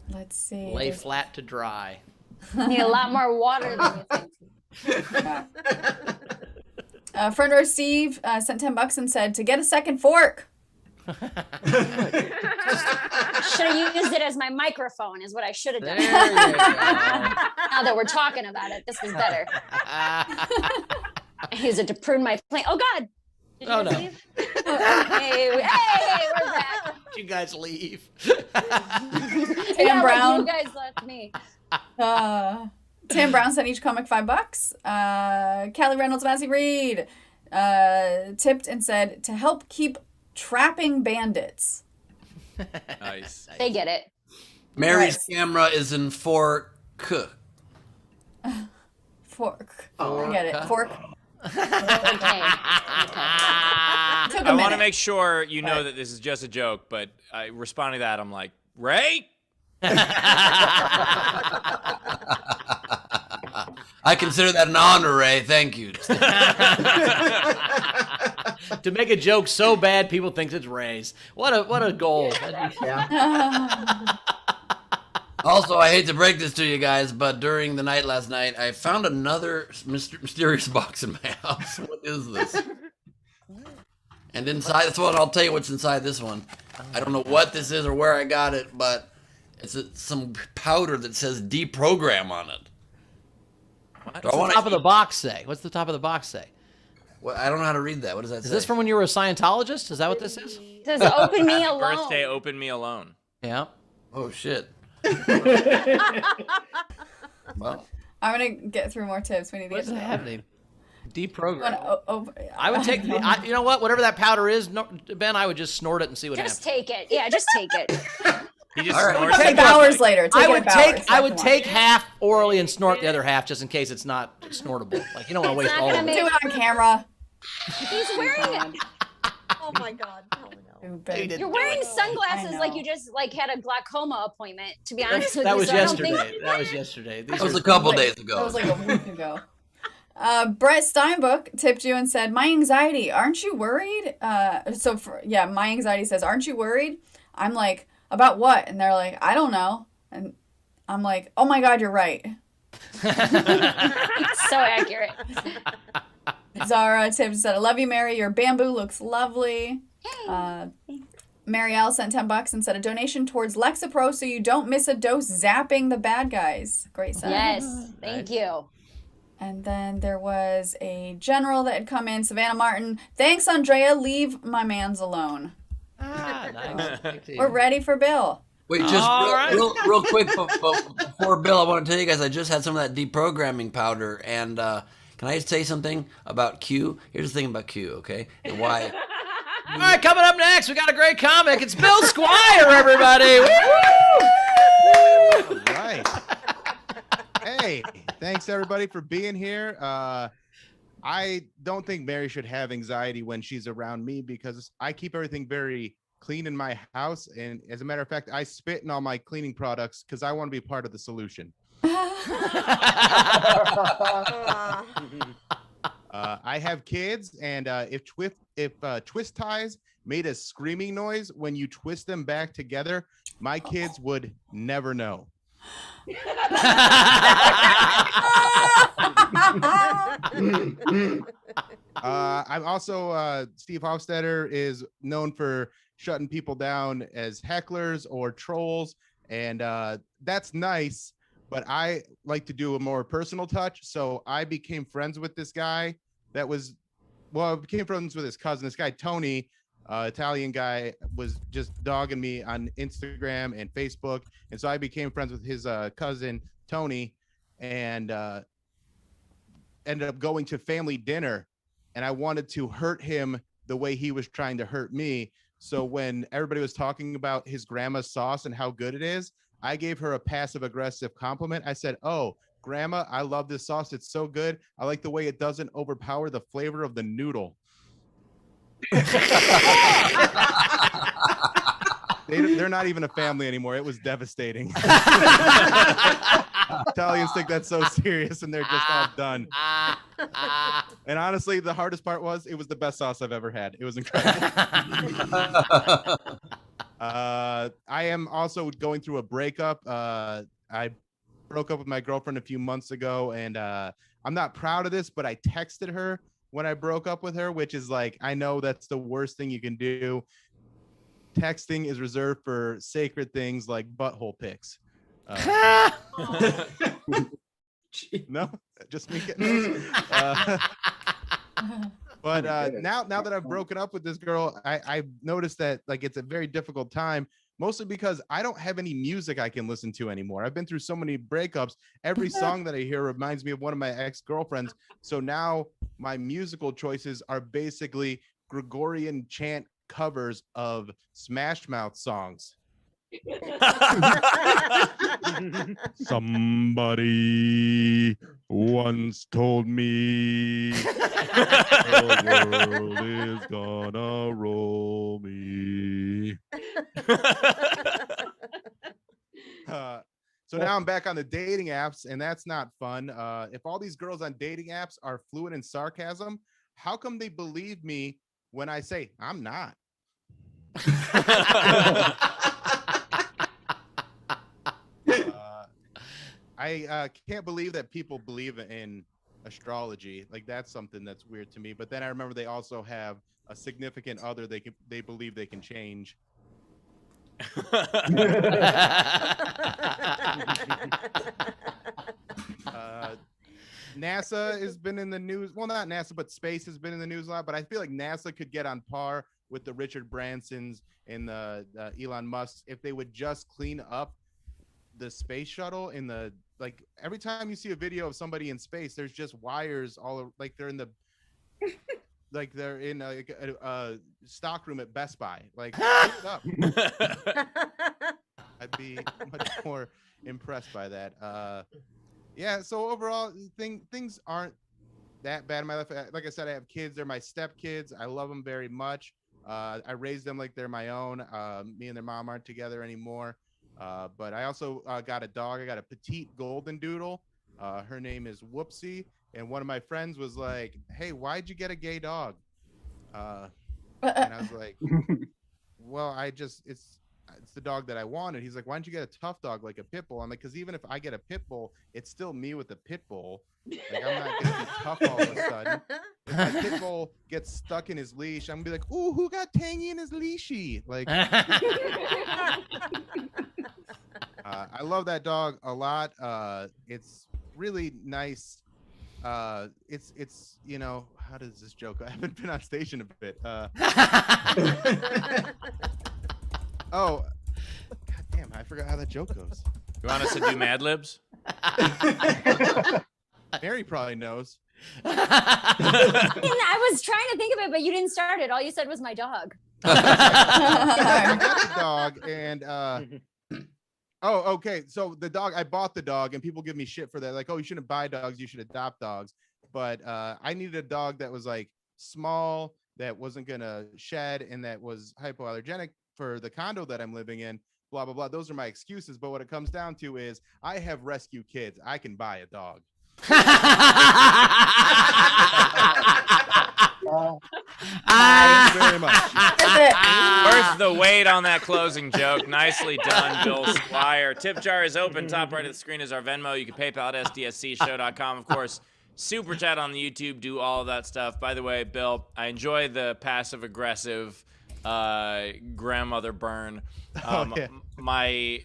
Let's see. Lay flat to dry. Need a lot more water than you think. Friend or Steve sent $10 and said, to get a second fork. Should have used it as my microphone is what I should have done. There you go. Now that we're talking about it, this is better. I use it to prune my plane. Oh God. Did you Oh, guys no. leave? Hey, we're back. You guys leave. Tim Brown. Like you guys left me. Tim Brown sent each comic $5. Callie Reynolds, Massey Reed tipped and said, to help keep trapping bandits. Nice. They get it. Mary's camera is in 4K. Fork. I get it. Fork. Okay. Took a I want to minute. make sure you know that this is just a joke, but I responding to that, I'm like, Ray? I consider that an honor, Ray. Thank you. To make a joke so bad people think it's Ray's. What a goal. Also, I hate to break this to you guys, but during the night last night, I found another mysterious box in my house. What is this? And inside this one, I'll tell you what's inside this one. I don't know what this is or where I got it, but it's some powder that says deprogram on it. What's the top of the box say? What's the top of the box say? Well, I don't know how to read that. What does that say? Is this from when you were a Scientologist? Is that what this is? It says open me alone. Birthday, open me alone. Yeah. Oh, shit. Well, I'm going to get through more tips. We need to What's get to happening? Deprogram. that. I would take, you know what? Whatever that powder is, Ben, I would just snort it and see what Just happens. take it. Yeah, just take it. He just All right. snorts Take it. hours later. Take I it would at Bowers. I would Come on. take half orally and snort the other half just in case it's not snortable. Like you don't want to waste not all gonna of make- it. Do it on camera. He's wearing it. Oh my God. Oh, no. Stupid. You're wearing I sunglasses know. like you just like had a glaucoma appointment. To be honest with That you, was so I don't yesterday. think- That was yesterday. These that was are- a couple days That ago. was like a week ago. Brett Steinbook tipped you and said, my anxiety, aren't you worried? My anxiety says, aren't you worried? I'm like, about what? And they're like, I don't know. And I'm like, oh my God, you're right. so accurate. Zara tipped and said, I love you, Mary. Your bamboo looks lovely. Marielle sent $10 and said, a donation towards Lexapro so you don't miss a dose zapping the bad guys. Great send. Yes, thank you. And then there was a general that had come in, Savannah Martin. Thanks, Andrea. Leave my mans alone. Nice. Thank you. We're ready for Bill. Wait, just real quick before Bill, I want to tell you guys I just had some of that deprogramming powder, and can I say something about Q? Here's the thing about Q, okay? And why? All right, coming up next, we got a great comic. It's Bill Squire, everybody. Woo! All right. Hey, thanks everybody for being here. I don't think Mary should have anxiety when she's around me because I keep everything very clean in my house. And as a matter of fact, I spit in all my cleaning products because I want to be part of the solution. I have kids, and if twist ties made a screaming noise when you twist them back together, my kids would never know. I'm also Steve Hofstetter is known for shutting people down as hecklers or trolls, and that's nice. But I like to do a more personal touch, so I became friends with this guy. I became friends with his cousin. This guy Tony, Italian guy, was just dogging me on Instagram and Facebook, and so I became friends with his cousin Tony, and ended up going to family dinner, and I wanted to hurt him the way he was trying to hurt me. So when everybody was talking about his grandma's sauce and how good it is, I gave her a passive aggressive compliment. I said, "Oh, Grandma, I love this sauce. It's so good. I like the way it doesn't overpower the flavor of the noodle." They're not even a family anymore. It was devastating. Italians think that's so serious, and they're just all done. And honestly, the hardest part was it was the best sauce I've ever had. It was incredible. I am also going through a breakup. I broke up with my girlfriend a few months ago, and I'm not proud of this, but I texted her when I broke up with her, which is like, I know that's the worst thing you can do. Texting is reserved for sacred things like butthole pics. No, just me getting those. But now that I've broken up with this girl, I've noticed that like it's a very difficult time, mostly because I don't have any music I can listen to anymore. I've been through so many breakups. Every song that I hear reminds me of one of my ex-girlfriends. So now my musical choices are basically Gregorian chant covers of Smash Mouth songs. Somebody once told me the world is gonna roll me. So now I'm back on the dating apps, and that's not fun. If all these girls on dating apps are fluent in sarcasm, how come they believe me when I say I'm not? I can't believe that people believe in astrology. Like, that's something that's weird to me. But then I remember they also have a significant other they believe they can change. NASA has been in the news. Well, not NASA, but space has been in the news a lot. But I feel like NASA could get on par with the Richard Bransons and the Elon Musks if they would just clean up the space shuttle. In the, like, every time you see a video of somebody in space, there's just wires all like they're in the like they're in a stock room at Best Buy. Like, clean it up. I'd be much more impressed by that. Yeah, so overall things aren't that bad in my life. Like I said, I have kids. They're my stepkids. I love them very much. I raised them like they're my own. Me and their mom aren't together anymore. But I also got a dog. I got a petite golden doodle. Her name is Whoopsie. And one of my friends was like, "Hey, why'd you get a gay dog?" And I was like, "Well, it's the dog that I wanted." He's like, "Why don't you get a tough dog like a pit bull?" I'm like, "Because even if I get a pit bull, it's still me with a pit bull. Like, I'm not gonna be tough all of a sudden. If my pit bull gets stuck in his leash, I'm gonna be like, ooh, who got tangy in his leashy?" Like, I love that dog a lot. It's really nice. It's you know, how does this joke? I haven't been on station a bit. Oh, God damn! I forgot how that joke goes. You want us to do Mad Libs? Mary probably knows. I was trying to think of it, but you didn't start it. All you said was my dog. I got the dog, and oh, okay. So the dog, I bought the dog, and people give me shit for that. Like, oh, you shouldn't buy dogs, you should adopt dogs. But I needed a dog that was like small, that wasn't gonna shed, and that was hypoallergenic for the condo that I'm living in. blah blah blah. Those are my excuses. But what it comes down to is I have rescue kids. I can buy a dog. Thank you very much. Worth the wait on that closing joke. Nicely done, Bill Squire. Tip jar is open. Top right of the screen is our Venmo. You can PayPal at sdscshow.com. Of course, super chat on the YouTube. Do all of that stuff. By the way, Bill, I enjoy the passive aggressive grandmother burn. My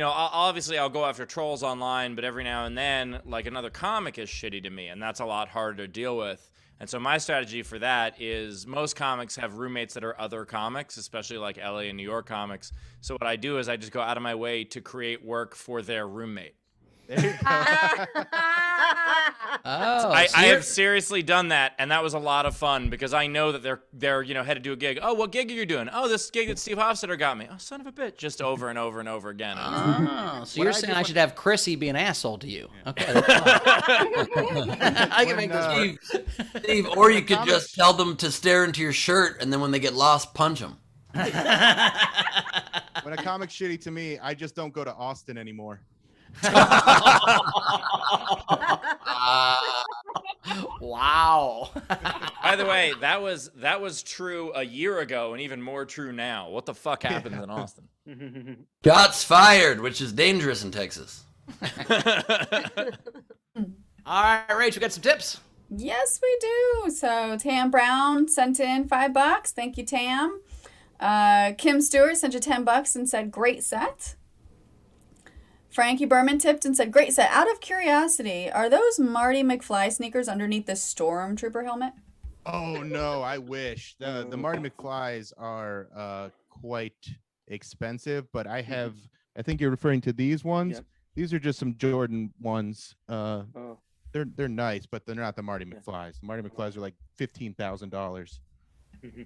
obviously I'll go after trolls online, but every now and then, like, another comic is shitty to me, and that's a lot harder to deal with. And so my strategy for that is most comics have roommates that are other comics, especially like LA and New York comics. So what I do is I just go out of my way to create work for their roommate. I have seriously done that, and that was a lot of fun because I know that they're headed to a gig. Oh, what gig are you doing? Oh, this gig that Steve Hofstetter got me. Oh, son of a bitch! Just over and over and over again. Oh, so you're saying I should have Chrissy be an asshole to you? Okay, that's fine. I can make this. Steve, or you could just tell them to stare into your shirt, and then when they get lost, punch them. When a comic's shitty to me, I just don't go to Austin anymore. Wow. By the way, that was true a year ago and even more true now. What the fuck happens in Austin? Shots fired, which is dangerous in Texas. All right, Rach, we got some tips. Yes, we do. So Tam Brown sent in $5. Thank you, Tam. Kim Stewart sent you $10 and said, great set. Frankie Berman tipped and said, great set. Out of curiosity, are those Marty McFly sneakers underneath the Stormtrooper helmet? Oh, no, I wish. The Marty McFlys are quite expensive, but I think you're referring to these ones. Yep. These are just some Jordan ones. They're nice, but they're not the Marty McFlys. The Marty McFlys are like $15,000.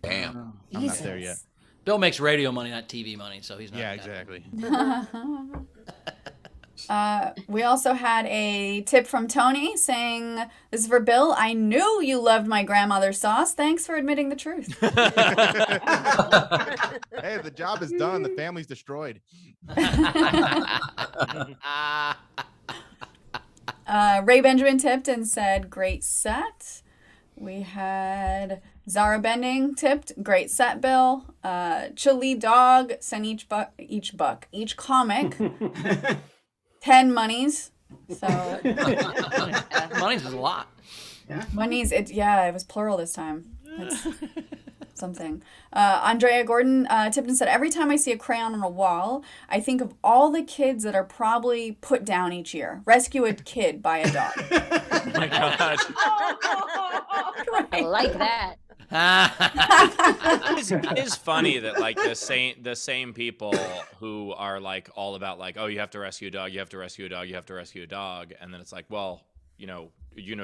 Damn. I'm not there yet. Bill makes radio money, not TV money, so he's not. Yeah, exactly. We also had a tip from Tony saying, this is for Bill. I knew you loved my grandmother's sauce. Thanks for admitting the truth. Hey, the job is done. The family's destroyed. Ray Benjamin tipped and said, great set. We had Zara Bending tipped, great set, Bill. Chili Dog sent each comic 10 monies. So monies is a lot. Yeah. Monies, it was plural this time. It's something. Andrea Gordon tipped and said, every time I see a crayon on a wall, I think of all the kids that are probably put down each year. Rescue a kid, buy a dog. Oh my God. I like that. It is funny that like the same people who are like all about like, oh, you have to rescue a dog, you have to rescue a dog, you have to rescue a dog, and then it's like, well,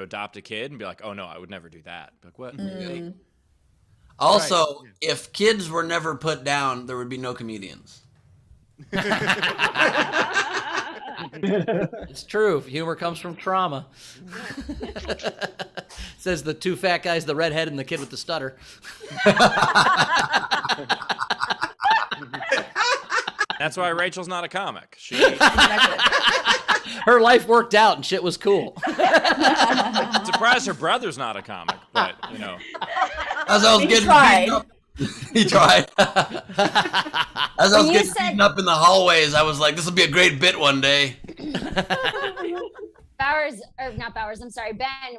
adopt a kid and be like, oh no, I would never do that. Like what? Mm. Also, if kids were never put down, there would be no comedians. It's true. Humor comes from trauma. Says the two fat guys, the redhead and the kid with the stutter. That's why Rachel's not a comic. Her life worked out and shit was cool. Surprised her brother's not a comic, but As I was getting beaten up, he tried. As I was getting beaten up in the hallways, I was like, "This will be a great bit one day." Ben,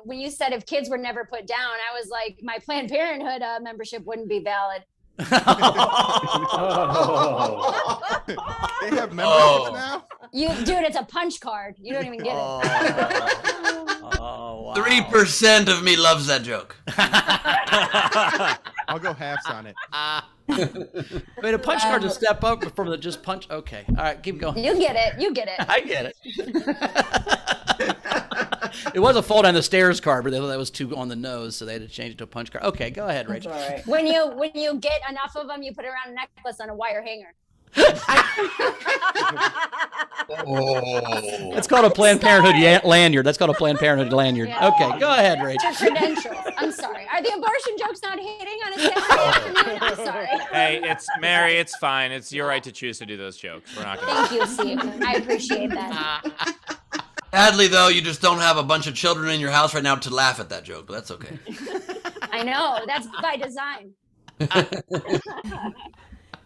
when you said if kids were never put down, I was like, my Planned Parenthood membership wouldn't be valid. They have memberships now? Dude, it's a punch card. You don't even get it. Oh, wow. 3% of me loves that joke. I'll go halves on it. Wait, a punch card's a step up from the just punch. Okay, all right, keep going. You get it. I get it. It was a fall down the stairs card, but they thought that was too on the nose, so they had to change it to a punch card. Okay, go ahead, Rachel. All right. When you get enough of them, you put it around a necklace on a wire hanger. Oh. That's called a Planned Parenthood lanyard. That's called a Planned Parenthood lanyard. Yeah. Okay, go ahead, Rachel. Your credentials. I'm sorry. Are the abortion jokes not hitting on a Saturday afternoon? I'm sorry. Hey, it's Mary. It's fine. It's your right to choose to do those jokes. We're not going to. Thank you, Steve. I appreciate that. Sadly, though, you just don't have a bunch of children in your house right now to laugh at that joke, but that's okay. I know. That's by design.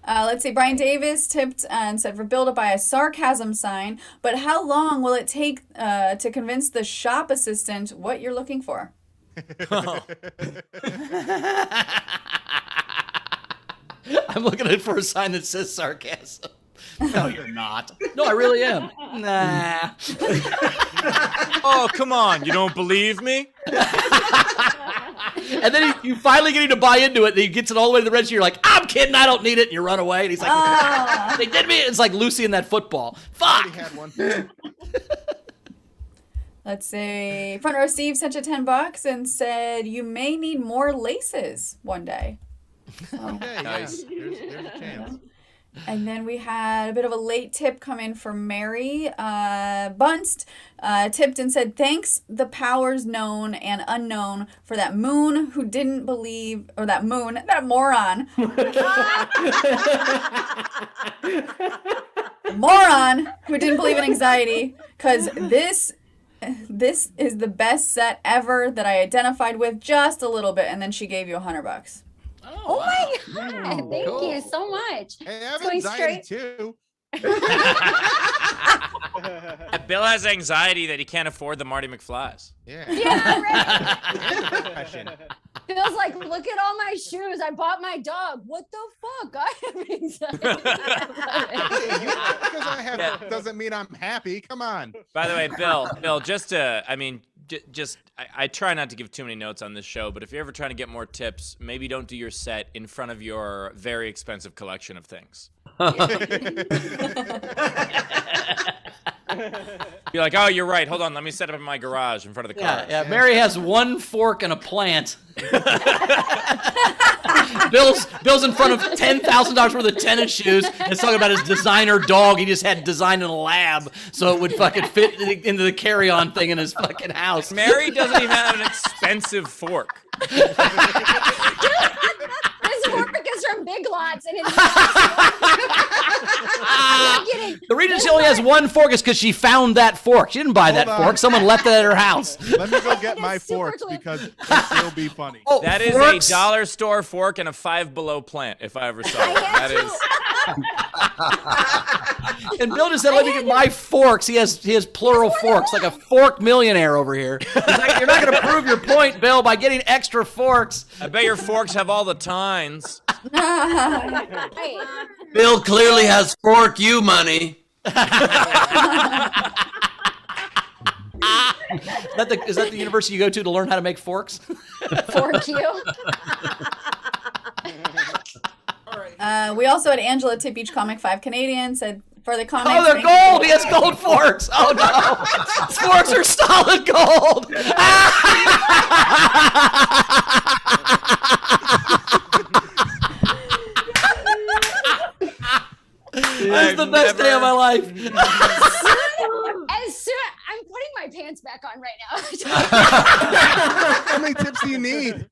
Let's see. Brian Davis tipped and said for Bill to buy a sarcasm sign, but how long will it take to convince the shop assistant what you're looking for? I'm looking for a sign that says sarcasm. No, you're not. No, I really am. Nah. Oh, come on. You don't believe me? And then you finally get him to buy into it, and he gets it all the way to the register. You're like, I'm kidding, I don't need it. And you run away. And he's like, they did me. It's like Lucy in that football. Fuck. Had one. Let's see. Front row Steve sent you $10 and said you may need more laces one day. Okay, Nice. yeah. There's a chance. And then we had a bit of a late tip come in from Mary. Bunst tipped and said, thanks the powers known and unknown for that moon who didn't believe, or that moron. Moron who didn't believe in anxiety, because this is the best set ever that I identified with just a little bit. And then she gave you $100. Oh my God. Thank you so much. Hey, I have It's going anxiety straight. too. Bill has anxiety that he can't afford the Marty McFlys. Yeah. Yeah, right. Depression. Feels like, look at all my shoes. I bought my dog. What the fuck? I have anxiety. Because I have doesn't mean I'm happy. Come on. By the way, Bill, just to, I mean, I try not to give too many notes on this show, but if you're ever trying to get more tips, maybe don't do your set in front of your very expensive collection of things. You're like, oh, you're right. Hold on, let me set up in my garage in front of the car. Yeah. Mary has one fork and a plant. Bill's in front of $10,000 worth of tennis shoes and it's talking about his designer dog he just had designed in a lab so it would fucking fit into the carry-on thing in his fucking house. Mary doesn't even have an expensive fork. This fork is from Big Lots and it's The reason she only has one fork is because she found that fork. She didn't buy that fork. Someone left it at her house. Let me go get my forks because it'll be funny. Oh, That is forks? a dollar store fork and a Five Below plant, if I ever saw it. That is. And Bill just said, let me get my forks. He has plural forks, like a fork millionaire over here. He's like, you're not going to prove your point, Bill, by getting extra forks. I bet your forks have all the tines. Bill clearly has fork you money. Is that the university you go to learn how to make forks? Fork you. We also had Angela tip each comic 5 Canadian, said for the comics. Oh, they're gold. He has gold forks. Oh, no. His forks are solid gold. That's the best day of my life. As soon I'm putting my pants back on right now. How many tips do you need?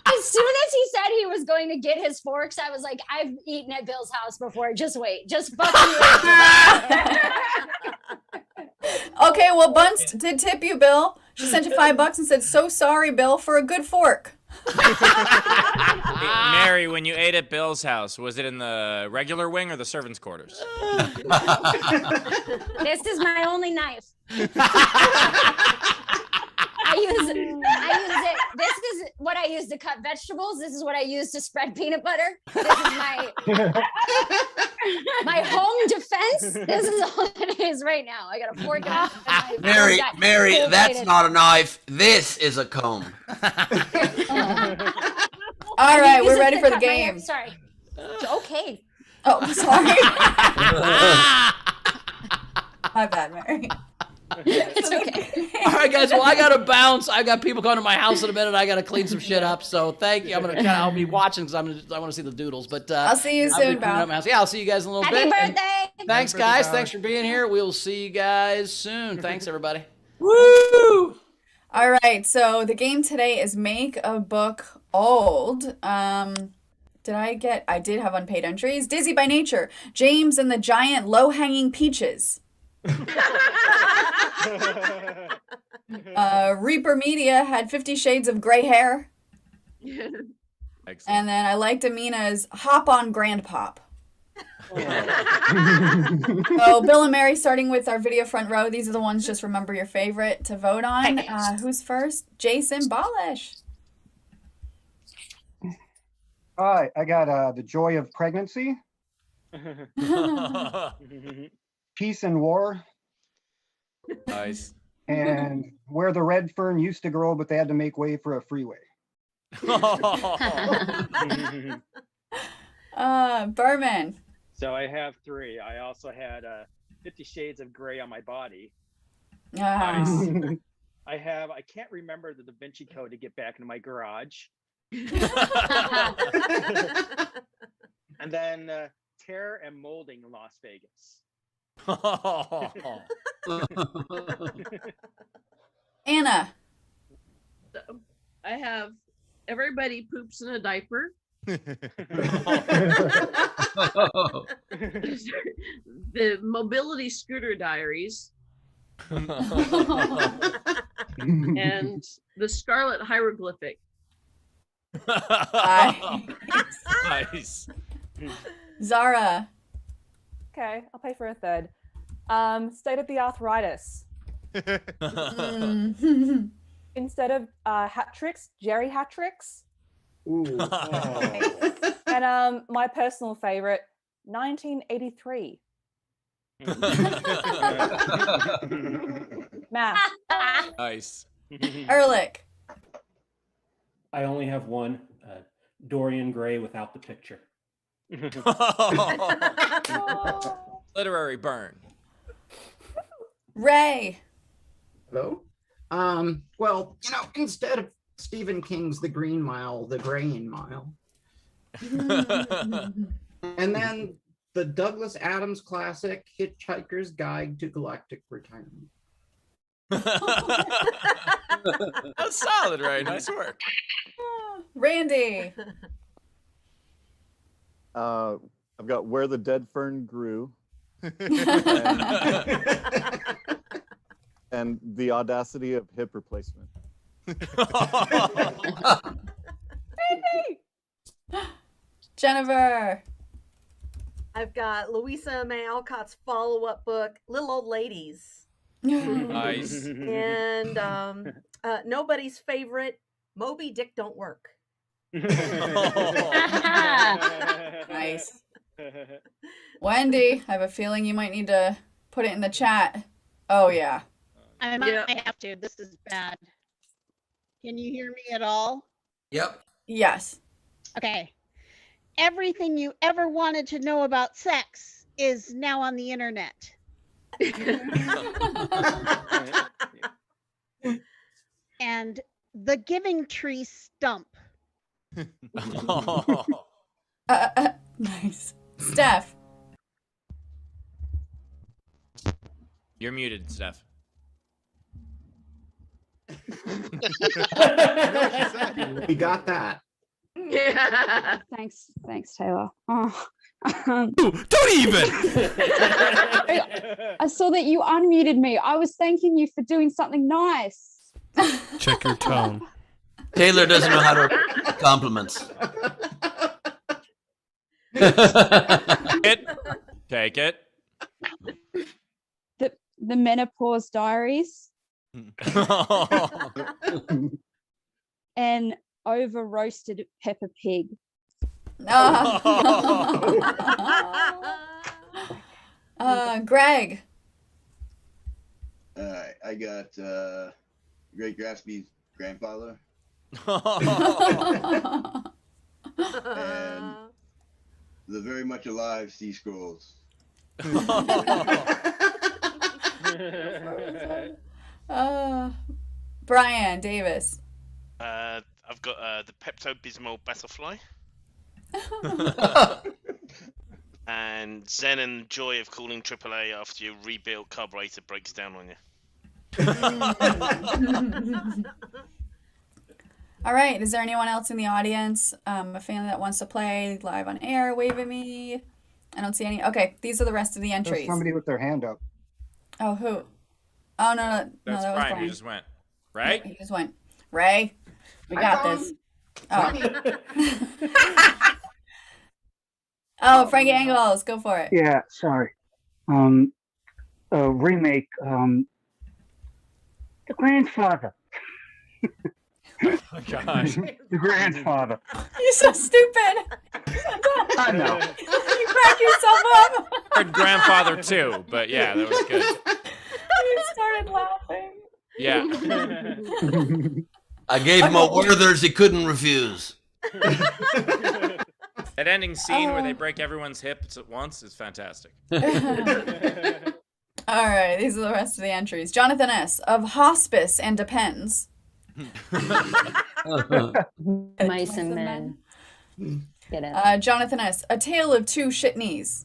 As soon as he said he was going to get his forks, I was like, I've eaten at Bill's house before. Just wait. Just fucking wait. Okay, well, Bunst did tip you, Bill. She sent you $5 and said, so sorry, Bill, for a good fork. Mary, when you ate at Bill's house, was it in the regular wing or the servants' quarters? This is my only knife. I use it. This is what I use to cut vegetables. This is what I use to spread peanut butter. This is my home defense. This is all it is right now. I got a fork and a knife. Mary, that's not a knife. This is a comb. All right, we're ready for the game. Sorry. Okay. Oh, sorry. My bad, Mary. It's okay. All right, guys. Well, I gotta bounce. I got people coming to my house in a minute. I gotta clean some shit up. So thank you. I'll be watching because I want to see the doodles. But I'll see you I'll be soon, cleaning Val. up my house. Yeah, I'll see you guys in a little Happy bit. And birthday! thanks, Happy guys. birthday, Thanks for being here. We'll see you guys soon. Thanks, everybody. Woo! All right, so the game today is Make a Book Old. I did have unpaid entries. Dizzy by Nature, James and the Giant Low-Hanging Peaches. Reaper Media had 50 Shades of Gray Hair. Excellent. And then I liked Amina's Hop on Grandpop. So Bill and Mary, starting with our video front row. These are the ones, just remember your favorite to vote on. Who's first? Jason Balish. All right, I got The Joy of Pregnancy, Peace and War, Nice. and Where the Red Fern Used to Grow, but they had to make way for a freeway. Berman. So I have 3. I also had 50 Shades of Grey on my body. Nice. I can't remember the Da Vinci Code to get back into my garage. And then Terror and Molding in Las Vegas. Anna. I have Everybody Poops in a Diaper. The Mobility Scooter Diaries. And the Scarlet Hieroglyphic. Nice. Zara. Okay, I'll pay for a third. State of the Arthritis. Instead of hat tricks, Jerry hat tricks. Ooh. And my personal favorite, 1983. Math. Nice. Ehrlich. I only have one. Dorian Gray without the picture. Literary burn. Ray. Hello? Well, instead of Stephen King's The Green Mile, The Graying Mile. And then the Douglas Adams classic, Hitchhiker's Guide to Galactic Retirement. That's solid, Ray. Nice work. Randy. I've got Where the Dead Fern Grew. And The Audacity of Hip Replacement. Jennifer. I've got Louisa May Alcott's follow-up book, Little Old Ladies. Nice. And nobody's favorite, Moby Dick Don't Work. Nice. Wendy, I have a feeling you might need to put it in the chat. Oh, yeah. I might have to. This is bad. Can you hear me at all? Yep. Yes. Okay. Everything you ever wanted to know about sex is now on the internet. And the Giving Tree Stump. Nice. Steph. You're muted, Steph. We got that. Yeah. Thanks, Taylor. Oh. Don't even. I saw that you unmuted me. I was thanking you for doing something nice. Check your tone. Taylor doesn't know how to compliments. Take it. The Menopause Diaries. And over roasted Peppa Pig. Greg. I got Great Gatsby's grandfather. And the very much alive Sea Scrolls. Brian Davis. I've got the Pepto Bismol Butterfly. And Zen and joy of calling AAA after your rebuilt carburetor breaks down on you. All right. Is there anyone else in the audience? A family that wants to play live on air? Wave at me. I don't see any. Okay. These are the rest of the There's entries. somebody with their hand up. Oh, who? Oh, no. That's that was Brian Brian. who just went. Right? He just went. Ray, we got this. Oh. Oh, Frankie Angles, go for it. Yeah, sorry. Remake. The grandfather. Oh my gosh. The grandfather. You're so stupid. I know. You crack yourself up. I heard grandfather too, but yeah, that was good. You started laughing. Yeah. I gave him a Werther's he couldn't refuse. That ending scene where they break everyone's hips at once is fantastic. All right, these are the rest of the entries. Jonathan S. of Hospice and Depends. Mice and men. Get it. Jonathan S. A Tale of Two Shit Knees.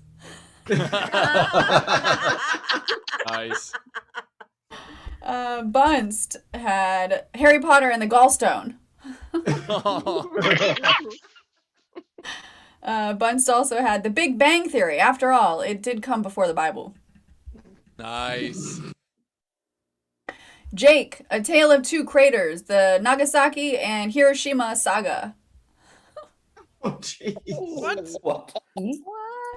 Nice. Bunst had Harry Potter and the Gallstone. Bunst also had The Big Bang Theory. After all, it did come before the Bible. Nice. Jake, A Tale of Two Craters, the Nagasaki and Hiroshima saga. Oh, jeez. What?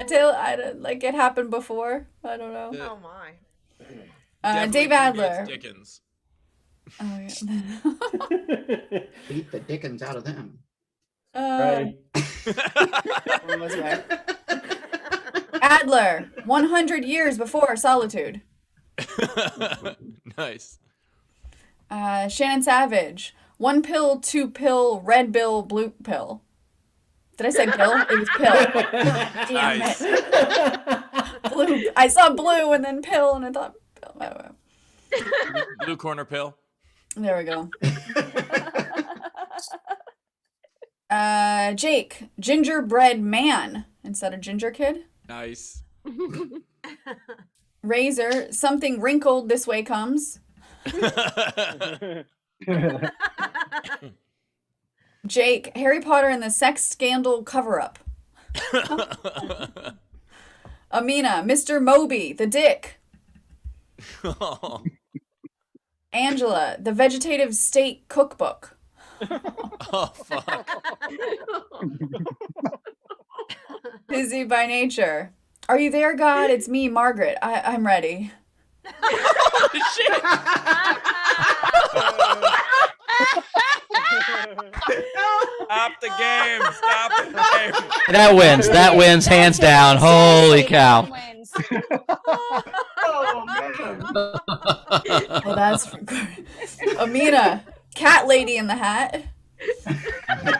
A tale, like it happened before. I don't know. Oh my. Dave Adler. Dickens. Oh yeah. Beat the Dickens out of them. Adler, 100 Years Before Solitude. Nice. Shannon Savage, 1 pill, 2 pill, red bill, blue pill. Did I say bill? It was pill. Damn Nice. it. Blue. I saw blue and then pill and I thought pill. I don't know. Blue corner pill. There we go. Jake, Gingerbread Man instead of Ginger Kid. Nice. Razor, Something Wrinkled This Way Comes. Jake, Harry Potter and the Sex Scandal Cover-Up. Amina, Mr. Moby, The Dick. Angela, The Vegetative State Cookbook. Oh, fuck. Busy by Nature. Are you there, God? It's me, Margaret. I'm ready. Holy shit. Stop the game. Stop the game. That wins. That wins hands down. Holy cow. Oh, man. Oh, that's Amina, Cat Lady in the Hat.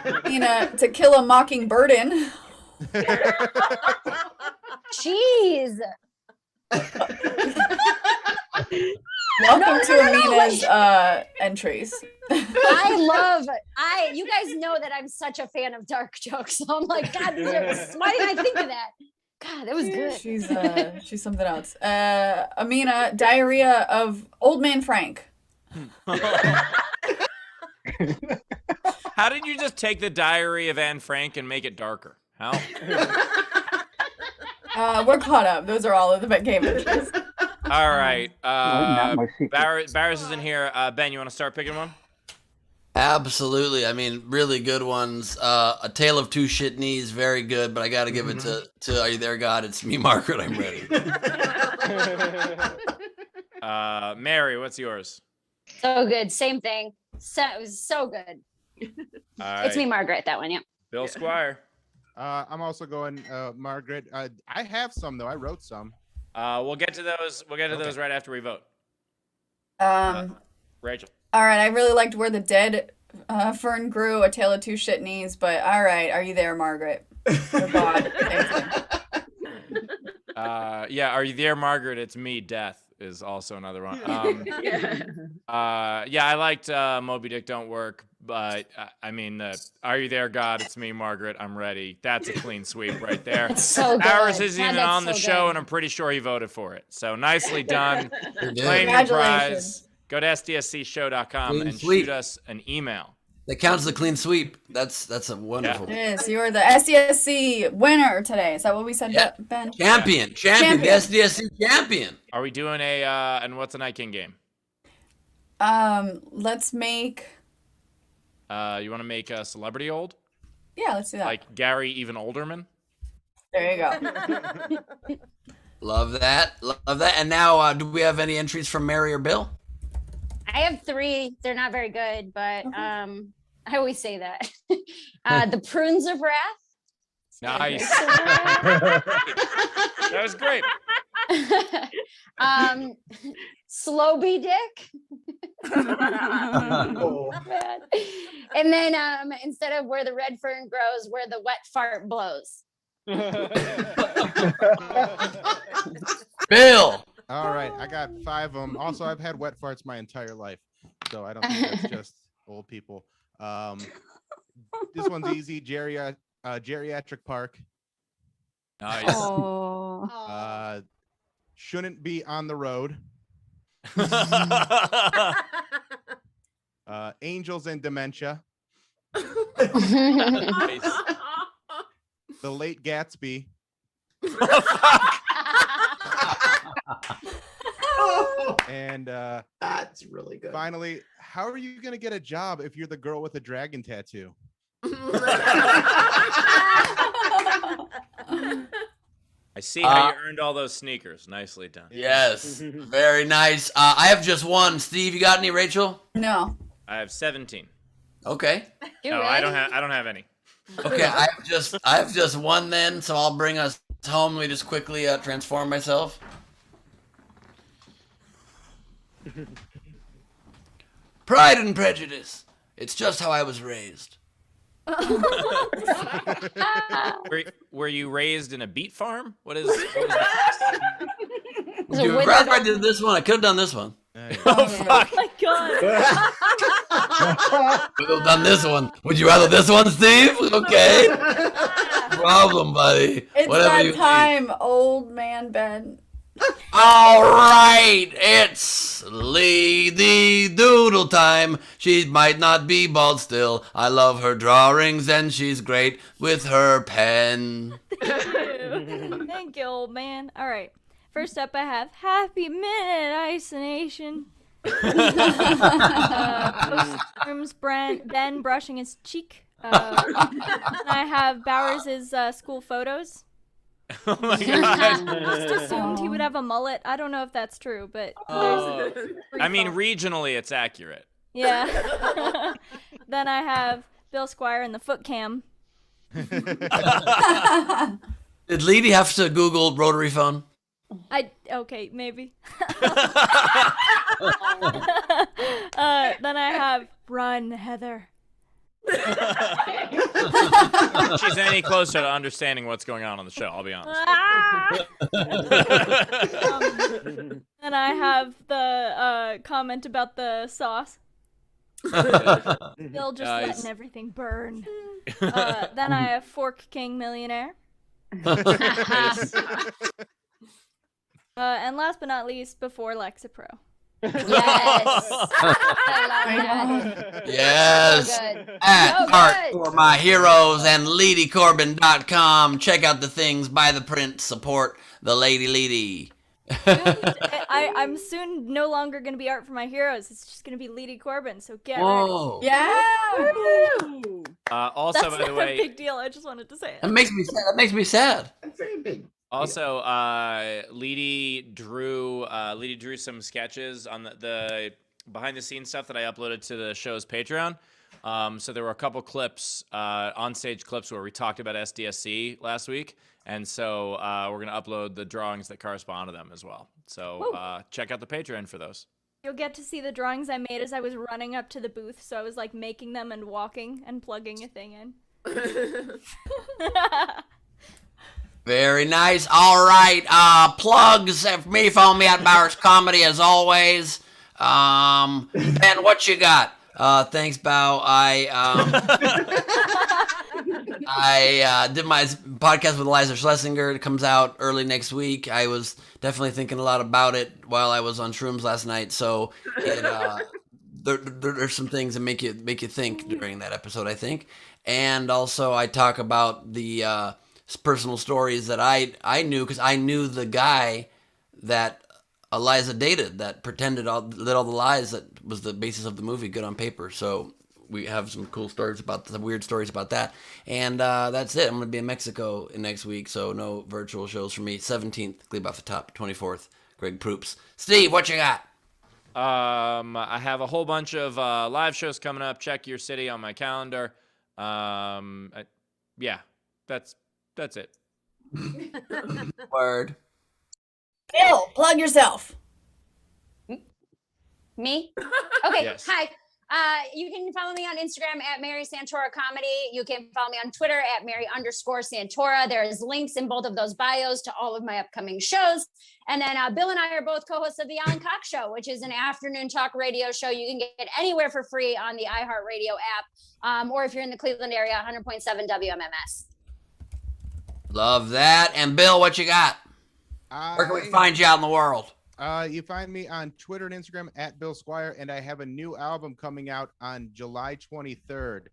Amina, To Kill a Mockingbird. Jeez. Welcome to Amina's entries. You guys know that I'm such a fan of dark jokes. So I'm like, God, why didn't I think of that? God, that was good. She's something else. Amina, Diarrhea of Old Man Frank. How did you just take the Diary of Anne Frank and make it darker? How? We're caught up. Those are all of the game entries. All right. Not my secret. Barris is in here. Ben, you want to start picking one? Absolutely. I mean, really good ones. A Tale of Two Shit Knees, very good, but I got to give it to Are You There, God? It's me, Margaret. I'm ready. Mary, what's yours? So good. Same thing. It was so good. All right. It's me, Margaret, that one. Yeah. Bill Squire. I'm also going Margaret. I have some though. I wrote some. We'll get to those. We'll get to those right after we vote. Rachel. All right. I really liked Where the Dead Fern Grew, A Tale of Two Shit Knees, but all right. Are You There, Margaret? Oh, God. Yeah. Are You There, Margaret? It's me, Death. is also another one. Yeah. Yeah, I liked Moby Dick Don't Work, but I mean, Are You There, God? It's me, Margaret. I'm ready. That's a clean sweep right there. It's so good. Ours isn't God, even that's on the so show, good. and I'm pretty sure he voted for it. So nicely done. He did. Claim your prize. Congratulations. Go to sdscshow.com Clean and sweep. shoot us an email. That counts as a clean sweep. That's a wonderful. Yes, you are the SDSC winner today. Is that what we said, Yeah. Ben? Champion, the SDSC champion. Are we doing a and what's a Night King game? Let's make. You want to make a celebrity old? Yeah, let's do that. Like Gary, even Olderman? There you go. Love that. Love that. And now, do we have any entries from Mary or Bill? I have 3. They're not very good, but I always say that. The Prunes of Wrath. Nice. That was great. Sloby Dick. Not bad. And then instead of Where the Red Fern Grows, Where the Wet Fart Blows. Bill. All right, I got 5 of them. Also, I've had wet farts my entire life, so I don't think that's just old people. This one's easy. Geriatric Park. Nice. Oh. Shouldn't be on the road. Angels and Dementia. Nice. The Late Gatsby. And that's really good. Finally, how are you gonna get a job if you're the girl with a dragon tattoo? I see how you earned all those sneakers. Nicely done. Yes, very nice. I have just one. Steve, you got any? Rachel? No. I have 17. Okay. No, I don't have any. Okay, I have just one then, so I'll bring us home. Let me just quickly transform myself. Pride and Prejudice. It's just how I was raised. Were you raised in a beet farm? What is Would you have rather I did this one? I could have done this one. Oh, fuck. Oh my god. Could have done this one. Would you rather this one, Steve? Okay. Problem, buddy. It's Whatever that you need. time, old man Ben. All right, it's Lady Doodle time. She might not be bald still. I love her drawings and she's great with her pen. Thank you, old man. All right. First up, I have Happy Minute Ice Nation. Post Ben brushing his cheek. I have Bowers' school photos. Oh my god. Just assumed he would have a mullet. I don't know if that's true, but I there's mean, regionally, it's accurate. yeah. Then I have Bill Squire in the foot cam. Did Leedy have to Google rotary phone? Okay, maybe. Then I have Run, Heather. If she's any closer to understanding what's going on the show, I'll be honest. Then I have the comment about the sauce. Bill just letting everything burn. Then I have Fork King Millionaire. And last but not least, before Lexapro. Yes. Yes. So good. At So Art good. for My Heroes and LeadyCorbin.com. Check out the things, buy the print, support the Lady Leedy. I'm soon no longer going to be Art for My Heroes. It's just going to be Lady Corbin, so get Whoa. ready. Yeah. Also, That's by the not way, a big deal. I just wanted to say it. That makes me sad. That makes me sad. Very big. Also, Leedy drew some sketches on the behind the scenes stuff that I uploaded to the show's Patreon. So there were a couple clips, on stage clips where we talked about SDSC last week, and so we're gonna upload the drawings that correspond to them as well. So check out the Patreon for those. You'll get to see the drawings I made as I was running up to the booth, so I was like making them and walking and plugging a thing in. Very nice. All right. Plugs for me. Follow me at Bowers Comedy as always. Ben, what you got? Thanks, Bow. I did my podcast with Eliza Schlesinger. It comes out early next week. I was definitely thinking a lot about it while I was on shrooms last night. So there's some things that make you think during that episode, I think. And also I talk about the personal stories that I knew, because I knew the guy that Eliza dated that pretended did all the lies that was the basis of the movie Good on Paper. So we have some cool stories about some weird stories about that. And that's it. I'm going to be in Mexico next week, so no virtual shows for me. 17th, Glebe Off the Top. 24th, Greg Proops. Steve, what you got? I have a whole bunch of live shows coming up. Check your city on my calendar. Yeah, that's it. Word. Bill, plug yourself. Me? Okay. Yes. Hi. You can follow me on Instagram at Mary Santora Comedy. You can follow me on Twitter at Mary_Santora. There's links in both of those bios to all of my upcoming shows. And then Bill and I are both co-hosts of The Alan Cox Show, which is an afternoon talk radio show you can get anywhere for free on the iHeartRadio app. Or if you're in the Cleveland area, 100.7 WMMS. Love that. And Bill, what you got? Where can we find you out in the world? You find me on Twitter and Instagram at Bill Squire, and I have a new album coming out on July 23rd.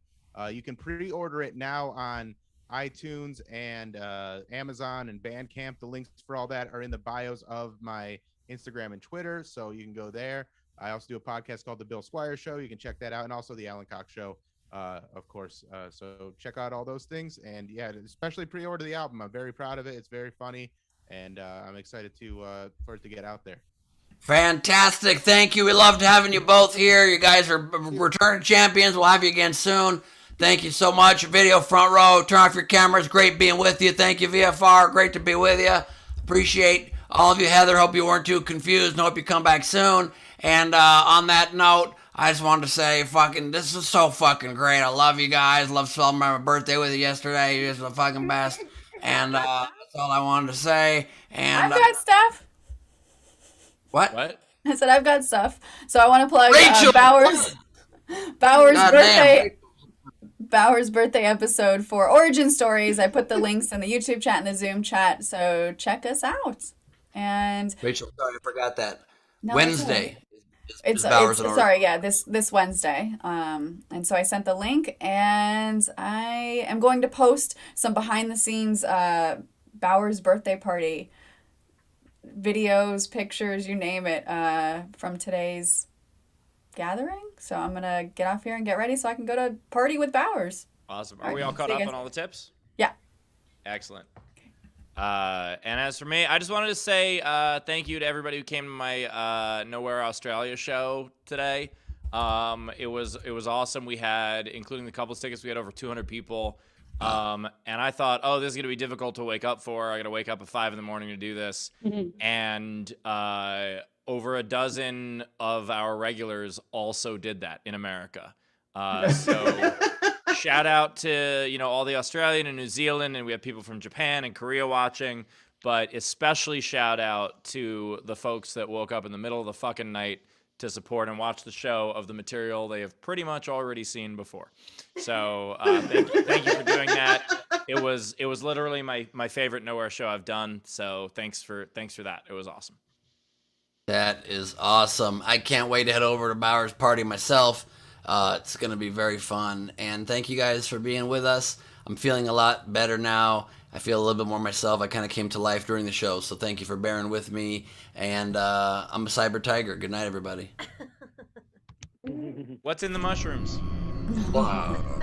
You can pre-order it now on iTunes and Amazon and Bandcamp. The links for all that are in the bios of my Instagram and Twitter, so you can go there. I also do a podcast called The Bill Squire Show. You can check that out, and also The Alan Cox Show, of course. So check out all those things, and yeah, especially pre-order the album. I'm very proud of it. It's very funny. And I'm excited for it to get out there. Fantastic. Thank you. We loved having you both here. You guys are returning champions. We'll have you again soon. Thank you so much. Video front row. Turn off your cameras. Great being with you. Thank you, VFR. Great to be with you. Appreciate all of you, Heather. Hope you weren't too confused. Hope you come back soon. And on that note, I just wanted to say, this is so fucking great. I love you guys. Love celebrating my birthday with you yesterday. You're just the fucking best. And that's all I wanted to say. And I've got stuff. What? I said I've got stuff. So I want to plug Rachel! Bauer's birthday episode for Origin Stories. I put the links in the YouTube chat and the Zoom chat, so check us out. And Rachel, sorry, I forgot that. No, Wednesday. It's this Wednesday. And so I sent the link, and I am going to post some behind the scenes Bauer's birthday party videos, pictures, you name it, from today's gathering. So I'm gonna get off here and get ready so I can go to party with Bowers. Awesome. Are we all caught up on all the tips? Yeah. Excellent. And as for me, I just wanted to say thank you to everybody who came to my Nowhere Australia show today. It was awesome. We had, including the couples tickets, we had over 200 people. And I thought, oh, this is going to be difficult to wake up for. I got to wake up at 5 a.m. to do this. And over a dozen of our regulars also did that in America. So shout out to, all the Australian and New Zealand, and we have people from Japan and Korea watching, but especially shout out to the folks that woke up in the middle of the fucking night to support and watch the show of the material they have pretty much already seen before. So thank you for doing that. It was literally my favorite Nowhere show I've done. So thanks for that. It was awesome. That is awesome. I can't wait to head over to Bowers Party myself. It's going to be very fun. And thank you guys for being with us. I'm feeling a lot better now. I feel a little bit more myself. I kind of came to life during the show. So thank you for bearing with me. And I'm a cyber tiger. Good night, everybody. What's in the mushrooms? Wow.